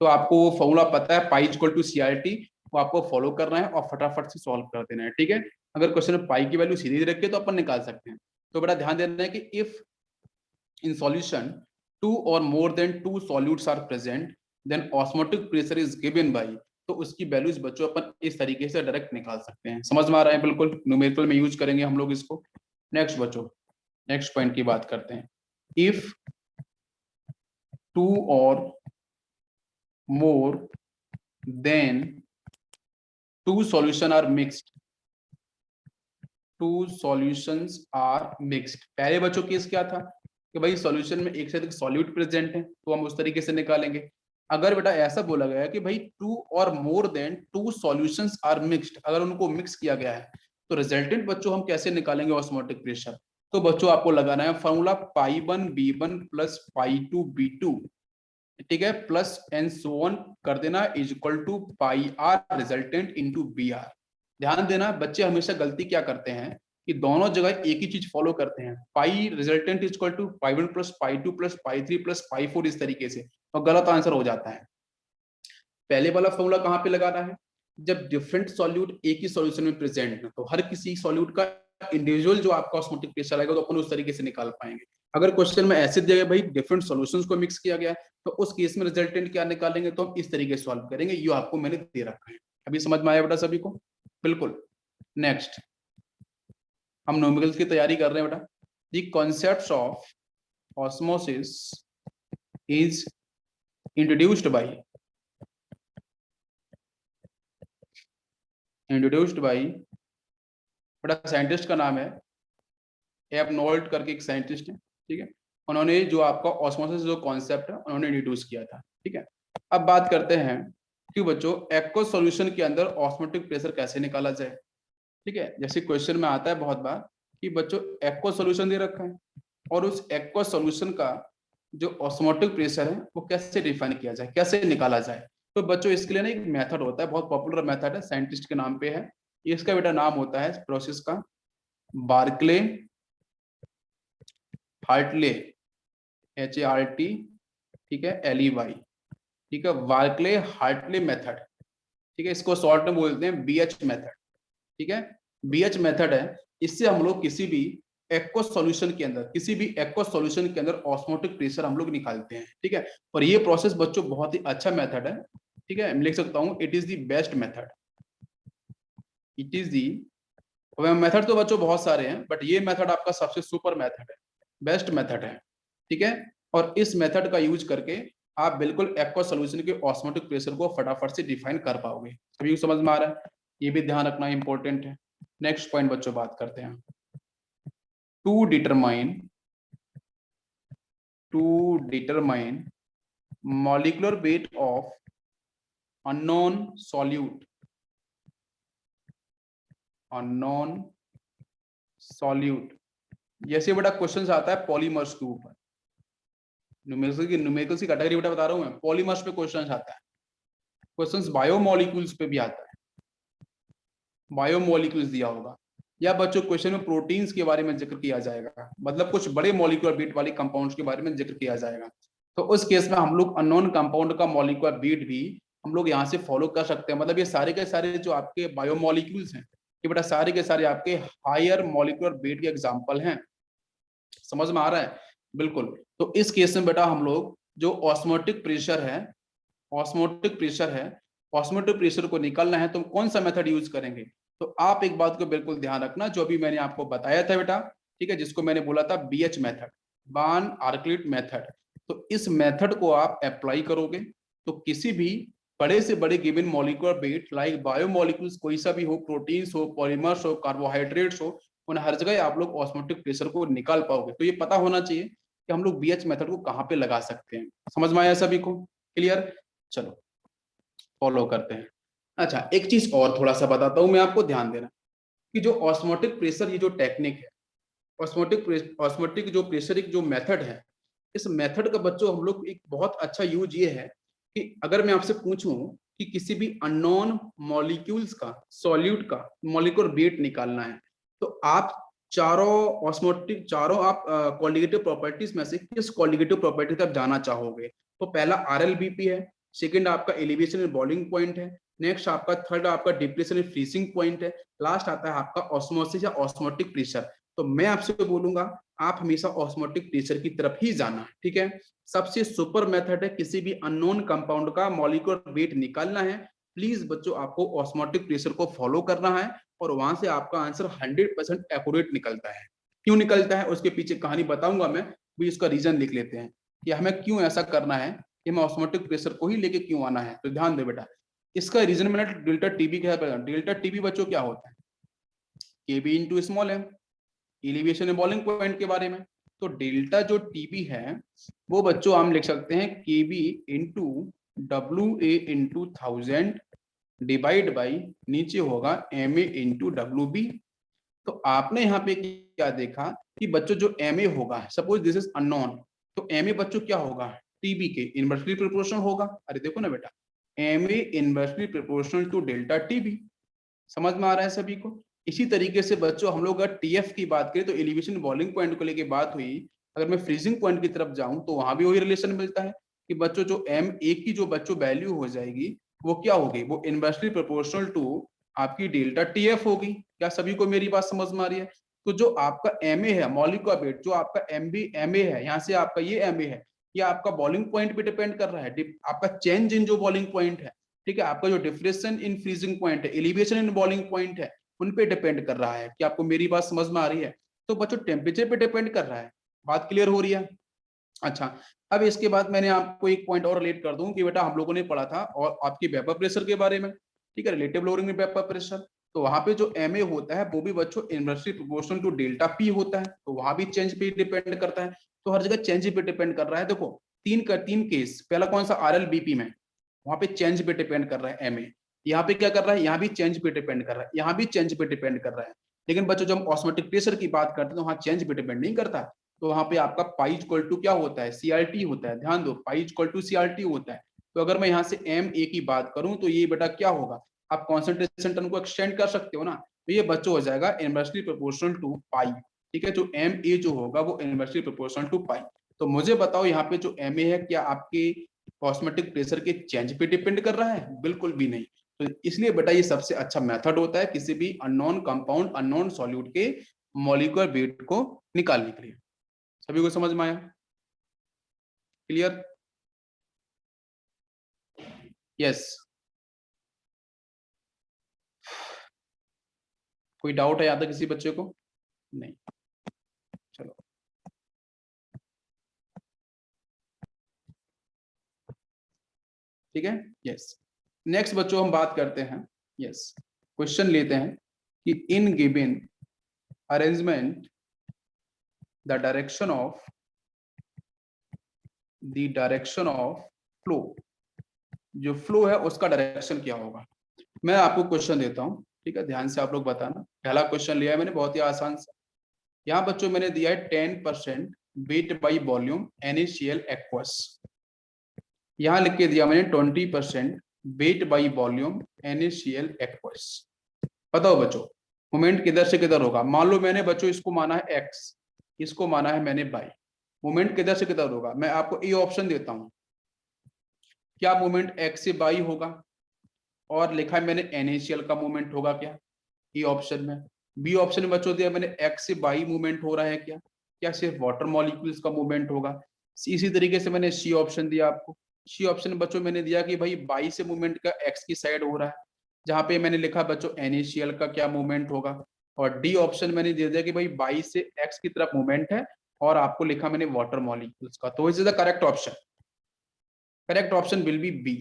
तो आपको वो फॉर्मूला पता है pi equal to C R T, वो आपको फॉलो करना है और फटाफट से सॉल्व कर देना है। ठीक है, अगर क्वेश्चन में पाई की वैल्यू सीधी रख के तो अपन निकाल सकते हैं। तो बड़ा ध्यान देना है कि इफ इन सॉल्यूशन टू और more than two solutes are present then osmotic pressure is given by, तो उसकी वैल्यूज बच्चों अपन इस तरीके से डायरेक्ट निकाल सकते हैं। समझ में आ रहा है? बिल्कुल न्यूमेरिकल में यूज करेंगे हम लोग इसको। नेक्स्ट बच्चों नेक्स्ट पॉइंट की बात करते हैं। इफ टू और more than two solution are mixed, two solutions are mixed, पहले बच्चों केस क्या था कि भाई सॉल्यूशन में एक से अधिक सॉल्यूट प्रेजेंट है, तो हम उस तरीके से निकालेंगे। अगर बेटा ऐसा बोला गया है कि भाई टू और more than two solutions are mixed, अगर उनको मिक्स किया गया है तो रिजल्टेंट बच्चों हम कैसे निकालेंगे ऑस्मोटिक प्रेशर? तो बच्चों आपको लगाना है फॉर्मूला पाई 1 B1 प्लस पाई 2 B2, ठीक है, प्लस एंड सो ऑन कर देना is equal to pi R resultant into B R. ध्यान देना बच्चे हमेशा गलती क्या करते हैं कि दोनों जगह एक ही चीज फॉलो करते हैं, pi resultant is equal to pi 1 plus pi 2 plus pi 3 plus pi 4 इस तरीके से, और गलत आंसर हो जाता है। पहले वाला फॉर्मूला कहाँ पे लगाना है? जब डिफरेंट सॉल्यूट एक ही सॉल्यूशन में प्रेजेंट है तो हर किसी सॉल्यूट का इंडिविजुअल जो आपका ऑस्मोटिक प्रेशर आएगा तो अपन उस तरीके से निकाल पाएंगे। अगर क्वेश्चन में ऐसे दिया गया भाई डिफरेंट सॉल्यूशंस को मिक्स किया गया है तो उस केस में रिजल्टेंट क्या निकालेंगे, तो हम इस तरीके से सॉल्व करेंगे। ये आपको मैंने दे रखा है, अभी समझ में आया बेटा सभी को? बिल्कुल। नेक्स्ट हम न्यूमेरिकल्स की तैयारी कर रहे हैं बेटा। The concepts of osmosis is introduced by बड़ा साइंटिस्ट का नाम है एबनॉल्ट करके, एक साइंटिस्ट है, ठीक है। उन्होंने जो आपका ऑस्मोसिस जो कॉन्सेप्ट है उन्होंने इंट्रोड्यूस किया था, ठीक है। अब बात करते हैं कि बच्चों एक्वस सॉल्यूशन के अंदर ऑस्मोटिक प्रेशर कैसे निकाला जाए, ठीक है। जैसे क्वेश्चन में आता है बहुत बार कि बच्चों एक्वस सॉल्यूशन दे रखा है और उस एक्वस सॉल्यूशन का जो ऑस्मोटिक प्रेशर है वो कैसे डिफाइन किया जाए, कैसे निकाला जाए। तो बच्चों इसके लिए ना एक मेथड होता है, बहुत पॉपुलर मेथड है, साइंटिस्ट के नाम पे है। इसका बेटा नाम होता है प्रोसेस का बार्कले हार्टले, HART, ठीक है, LEY, ठीक है, बार्कले हार्टले मेथड, ठीक है। इसको शॉर्ट में बोलते हैं BH मेथड, ठीक है। BH मेथड है, इससे हम लोग किसी भी एक्वस सॉल्यूशन के अंदर ऑस्मोटिक प्रेशर हम लोग निकालते हैं, ठीक है। और ये प्रोसेस बच्चों बहुत ही अच्छा मेथड है, ठीक है। मैं लिख सकता हूँ it is the best method, it is the, method तो बच्चों बहुत सारे हैं बट ये मेथड आपका सबसे सुपर मेथड है, बेस्ट मेथड है, ठीक है। और इस मेथड का यूज करके आप बिल्कुल एक्वस सॉल्यूशन के ऑस्मोटिक प्रेशर को फटाफट से डिफाइन कर पाओगे। सभी को समझ में आ रहा है? ये भी ध्यान रखना इंपॉर्टेंट है। नेक्स्ट पॉइंट बच्चों बात करते हैं। To determine molecular weight of unknown solute, जैसे बेटा क्वेश्चन आता है पॉलीमर्स के ऊपर, न्यूमेरिकल्स की कैटेगरी बेटा बता रहा हूं मैं, पॉलीमर्स पे क्वेश्चन आता है, क्वेश्चंस बायोमोलिक्यूल्स पे भी आता है, बायोमोलिक्यूल्स दिया होगा, या बच्चों क्वेश्चन में प्रोटीन्स के बारे में जिक्र किया जाएगा, मतलब कुछ बड़े मॉलिक्यूलर वेट वाली कंपाउंड्स के बारे में जिक्र किया जाएगा। तो उस केस में हम लोग अननोन कंपाउंड का मॉलिक्यूलर वेट भी हम लोग यहाँ से फॉलो कर सकते हैं। मतलब ये सारे के सारे जो आपके बायोमोलिक्यूल्स हैं ये बेटा सारे के सारे आपके हायर मॉलिक्यूलर वेट के एग्जाम्पल हैं। समझ में आ रहा है? बिल्कुल। तो इस केस में बेटा हम लोग जो ऑस्मोटिक प्रेशर है, ऑस्मोटिक प्रेशर को निकालना है तो कौन सा मेथड यूज करेंगे? तो आप एक बात को बिल्कुल ध्यान रखना, जो भी मैंने आपको बताया था बेटा, ठीक है, जिसको मैंने बोला था BH मेथड, बान आर्कलिट मेथड, तो इस मेथड को आप अप्लाई करोगे तो किसी भी बड़े से बड़े given molecular weight like biomolecules कोई सा भी हो, प्रोटीन्स हो, पॉलीमर्स हो, कार्बोहाइड्रेट्स हो, उन हर जगह आप लोग ऑस्मोटिक प्रेशर को निकाल पाओगे। तो ये पता होना चाहिए कि हम लोग BH मेथड को कहाँ पे लगा सकते हैं। समझ में आया सभी को? क्लियर? चलो फॉलो करते हैं। अच्छा, एक चीज और थोड़ा सा बताता हूं मैं आपको, ध्यान देना कि जो ऑस्मोटिक प्रेशर, ये जो टेक्निक है, ऑस्मोटिक जो प्रेशरिक जो मेथड है, इस मेथड का बच्चों हम लोग एक बहुत अच्छा यूज ये है कि अगर मैं आपसे पूछूं कि किसी भी अननोन मॉलिक्यूल्स का सॉल्यूट का मॉलिक्यूलर वेट निकालना है, तो आप चारों आप क्वालिटेटिव प्रॉपर्टीज में से किस क्वालिटेटिव प्रॉपर्टी तक जाना चाहोगे? तो पहला RLBP है, सेकंड आपका एलिवेशन इन बॉइलिंग पॉइंट है, नेक्स्ट आपका थर्ड आपका डिप्रेशन इन फ्रीजिंग पॉइंट है, लास्ट आता है आपका ऑस्मोसिस या ऑस्मोटिक प्रेशर। तो मैं आपसे बोलूंगा आप हमेशा ऑस्मोटिक प्रेशर की तरफ ही जाना, ठीक है। सबसे सुपर मेथड है, किसी भी अननोन कंपाउंड का मॉलिक्यूलर वेट निकालना है, प्लीज बच्चों आपको ऑस्मोटिक प्रेशर को फॉलो करना है और वहां से आपका आंसर 100% एक्यूरेट निकलता है। क्यों निकलता है उसके पीछे कहानी बताऊंगा मैं, भी इसका रीजन लिख लेते हैं कि हमें क्यों ऐसा करना है, कि हमें ऑस्मोटिक प्रेशर को ही लेके क्यों आना है। तो ध्यान दे बेटा, इसका रीजन मैंने डेल्टा टीबी क्या है। डेल्टा टीबी बच्चों क्या होता है? KB into small M, elevation boiling point के बारे में। तो डेल्टा जो टीबी है वो बच्चों हम लिख सकते हैं KB into WA into 1000 divide by नीचे होगा MA इंटू WB। तो आपने यहाँ पे क्या देखा कि बच्चों जो MA होगा, सपोज दिस इज अननोन, तो MA बच्चों क्या होगा? टीबी के इनवर्सली प्रोपोर्शनल होगा। अरे देखो ना बेटा, MA inversely proportional to delta TB. समझ में आ रहा है सभी को? इसी तरीके से बच्चों हम लोग अगर TF की बात करें तो एलिवेशन बॉइलिंग पॉइंट को लेके बात हुई, अगर मैं फ्रीजिंग पॉइंट की तरफ जाऊं तो वहां भी वही रिलेशन मिलता है कि बच्चों जो MA की जो बच्चों वैल्यू हो जाएगी वो क्या होगी? वो इनवर्सली प्रोपोर्शनल टू आपकी डेल्टा TF होगी। क्या सभी को मेरी बात समझ में आ रही है? तो जो आपका MA है मॉलिक्यूलर वेट, जो आपका MA है, यहाँ से आपका ये MA है, ये आपका बॉइलिंग पॉइंट पे डिपेंड कर रहा है, आपका चेंज इन जो बॉइलिंग पॉइंट है, ठीक है, आपका जो डिफरेंशिएशन इन फ्रीजिंग पॉइंट है, एलिवेशन इन बॉइलिंग पॉइंट है, उन पे डिपेंड कर रहा है। कि आपको मेरी बात समझ में आ रही है? तो बच्चों टेम्परेचर पे डिपेंड कर रहा है। बात क्लियर हो रही है? अच्छा, अब इसके बाद मैंने आपको एक पॉइंट और रिलेट कर दूं कि बेटा हम लोगों ने पढ़ा था और आपकी वेपर प्रेशर के बारे में, ठीक है, रिलेटिव लोअरिंग वेपर प्रेशर। तो वहां पे जो MA होता है वो भी बच्चों inversely proportional to delta P होता है, तो वहां भी चेंज पे डिपेंड करता है। तो हर जगह चेंज पे डिपेंड कर रहा है। देखो तीन केस, पहला कौन सा? RLBP में, वहां पे चेंज पे डिपेंड कर रहा है MA। यहाँ पे क्या कर रहा है? यहाँ भी चेंज पे डिपेंड कर रहा है, यहाँ भी चेंज पे डिपेंड कर रहा है। लेकिन बच्चों जब हम ऑस्मोटिक प्रेशर की बात करते हैं तो वहाँ चेंज पे डिपेंड नहीं करता। तो वहां पे आपका पाई इक्वल टू क्या होता है? CRT होता है। ध्यान दो, पाई इक्वल टू CRT होता है। तो अगर मैं यहाँ से MA की बात करूं तो ये बेटा क्या होगा? आप कॉन्सेंट्रेशन टर्म को एक्सटेंड कर सकते हो ना, तो ये बच्चों हो जाएगा इनवर्सली प्रोपोर्शनल टू पाई। ठीक है, जो MA जो होगा वो इनवर्सली प्रोपोर्शनल टू पाई। तो मुझे बताओ यहाँ पे जो MA है क्या आपके ऑस्मोटिक प्रेशर के चेंज पे डिपेंड कर रहा है? बिल्कुल भी नहीं। तो इसलिए बेटा ये सबसे अच्छा मेथड होता है किसी भी अननोन कंपाउंड, अननोन सॉल्यूट के मॉलिक्यूलर वेट को निकालने के लिए। सभी को समझ में आया? क्लियर? यस। कोई डाउट है यहाँ तक किसी बच्चे को? नहीं। चलो ठीक है। यस, नेक्स्ट बच्चों हम बात करते हैं, यस, क्वेश्चन लेते हैं कि in given arrangement the direction of flow, जो फ्लो है उसका डायरेक्शन क्या होगा? मैं आपको क्वेश्चन देता हूं, ठीक है, ध्यान से आप लोग बताना। पहला क्वेश्चन लिया है मैंने, बहुत ही आसान सा। यहाँ बच्चों मैंने दिया है 10% weight by volume NaCl aqueous. यहाँ लिख के दिया मैंने 20% weight by volume NaCl aqueous. बताओ बच्चों मोमेंट किधर से किधर होगा? मान लो मैंने बच्चों इसको माना है x, इसको माना है मैंने y, मोमेंट किधर से किधर होगा? मैं आपको ये ऑप्शन देता हूं, क्या मोमेंट x से y होगा? और लिखा है मैंने NaCl का मूवमेंट होगा क्या? ई ऑप्शन में। बी ऑप्शन में बच्चों दिया मैंने एक्स से बाई मूवमेंट हो रहा है क्या? क्या सिर्फ वाटर मॉलिक्यूल्स का मूवमेंट होगा? इसी तरीके से मैंने सी ऑप्शन दिया आपको। सी ऑप्शन में बच्चों मैंने दिया कि भाई बाई से मूवमेंट का एक्स की साइड हो रहा है, जहाँ पे मैंने लिखा बच्चों NaCl का क्या मूवमेंट होगा, और डी ऑप्शन मैंने दे दिया कि भाई वाई से एक्स की तरफ मूवमेंट है, और आपको लिखा मैंने वाटर मॉलिक्यूल्स का। तो is the correct option, correct option will be B.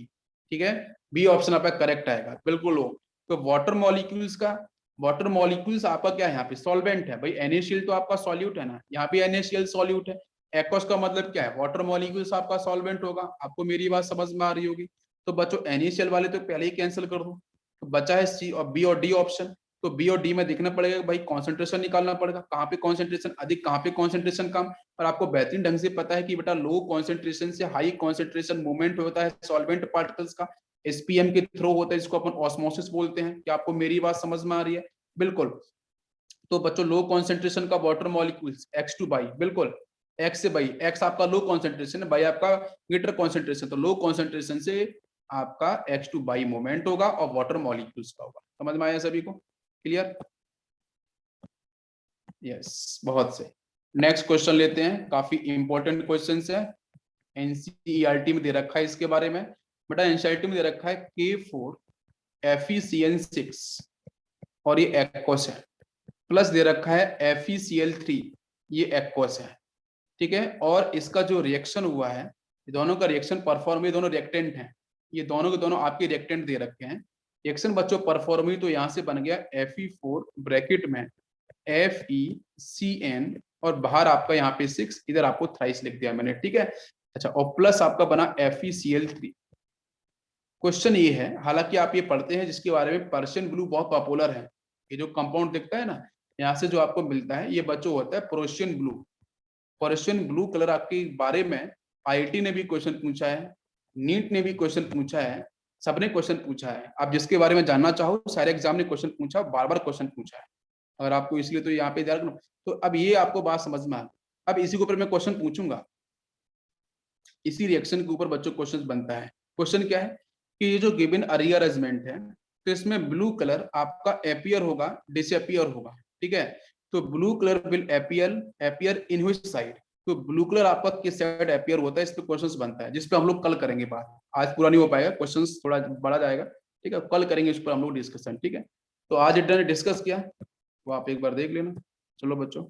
ठीक है, बी ऑप्शन आपका करेक्ट आएगा, बिल्कुल हो। तो वाटर मॉलिक्यूल्स का, वाटर मॉलिक्यूल्स आपका क्या है यहाँ पे, सॉल्वेंट है भाई। NaCl तो आपका सॉल्यूट है ना, यहाँ पे NaCl सॉल्यूट है। एक्वस का मतलब क्या है, वाटर मॉलिक्यूल्स आपका सॉल्वेंट होगा। आपको मेरी बात समझ में आ रही होगी। तो बच्चों NaCl वाले तो पहले ही कैंसिल कर दो, तो बचा है सी और बी और डी ऑप्शन। तो बी और डी में देखना पड़ेगा भाई, कॉन्सेंट्रेशन निकालना पड़ेगा, कहाँ पे कॉन्सेंट्रेशन अधिक, कहाँ पे कॉन्सेंट्रेशन कम। और आपको बेहतरीन ढंग से पता है कि बेटा लो कॉन्सेंट्रेशन से हाई कॉन्सेंट्रेशन मूवमेंट होता है सॉल्वेंट पार्टिकल्स का, SPM के थ्रू होता है, जिसको अपन ऑस्मोसिस बोलते हैं। क्या आपको मेरी बात समझ में आ रही है? बिल्कुल। तो बच्चों लो कॉन्सेंट्रेशन का वाटर मॉलिक्यूल्स X2 बाई, बिल्कुल X से बाई, X आपका लो कॉन्सेंट्रेशन है, बाई आपका ग्रेटर कॉन्सेंट्रेशन। तो लो कॉन्सेंट्रेशन से आपका X2 बाई मूवमेंट होगा और वाटर मॉलिक्यूल्स का होगा। समझ में आया सभी को? क्लियर? यस, बहुत से। नेक्स्ट क्वेश्चन लेते हैं, काफी इंपॉर्टेंट क्वेश्चन है, NCERT में दे रखा है इसके बारे में। बेटा NCERT में दे रखा है K4 FeCN6 और ये एक्वस है, प्लस दे रखा है FeCl3, ये एक्वस है। ठीक है, और इसका जो रिएक्शन हुआ है, ये दोनों का रिएक्शन परफॉर्म, ये दोनों रिएक्टेंट हैं, ये दोनों के दोनों आपके रिएक्टेंट दे रखे हैं। रिएक्शन बच्चों परफॉर्म हुई, तो यहाँ से बन गया Fe4 ब्रैकेट में FeCN, और बाहर आपका यहाँ पे 6, इधर आपको थ्राइस लिख दिया मैंने। ठीक है, अच्छा, और प्लस आपका बना FeCl3। क्वेश्चन ये है, हालांकि आप ये पढ़ते हैं जिसके बारे में, पर्शियन ब्लू बहुत पॉपुलर है। ये जो कंपाउंड दिखता है ना, यहाँ से जो आपको मिलता है, ये बच्चों होता है Persian blue. Persian blue colour आपके बारे में IIT ने भी क्वेश्चन पूछा है, नीट ने भी क्वेश्चन पूछा है, सबने क्वेश्चन पूछा है। आप जिसके बारे में जानना चाहो, सारे एग्जाम ने क्वेश्चन पूछा, बार बार क्वेश्चन पूछा है। अगर आपको इसलिए तो यहाँ पे ध्यान, तो अब ये आपको बात समझ में आ, अब इसी के ऊपर मैं क्वेश्चन पूछूंगा, इसी रिएक्शन के ऊपर बच्चों क्वेश्चन बनता है। क्वेश्चन क्या है कि ये जो गिवन रीअरेंजमेंट है, तो इसमें ब्लू कलर आपका अपीयर होगा, डिसअपीयर होगा। ठीक है, तो blue colour will appear in which side, तो ब्लू कलर आपका किस साइड अपीयर होता है, इस पे क्वेश्चंस बनता है, जिस पे हम लोग कल करेंगे बात। आज पूरा नहीं हो पाएगा, क्वेश्चंस थोड़ा बड़ा जाएगा। ठीक है, कल करेंगे इस पर हम लोग डिस्कशन। ठीक है, तो आज इतना डिस्कस किया, वो आप एक बार देख लेना। चलो बच्चों।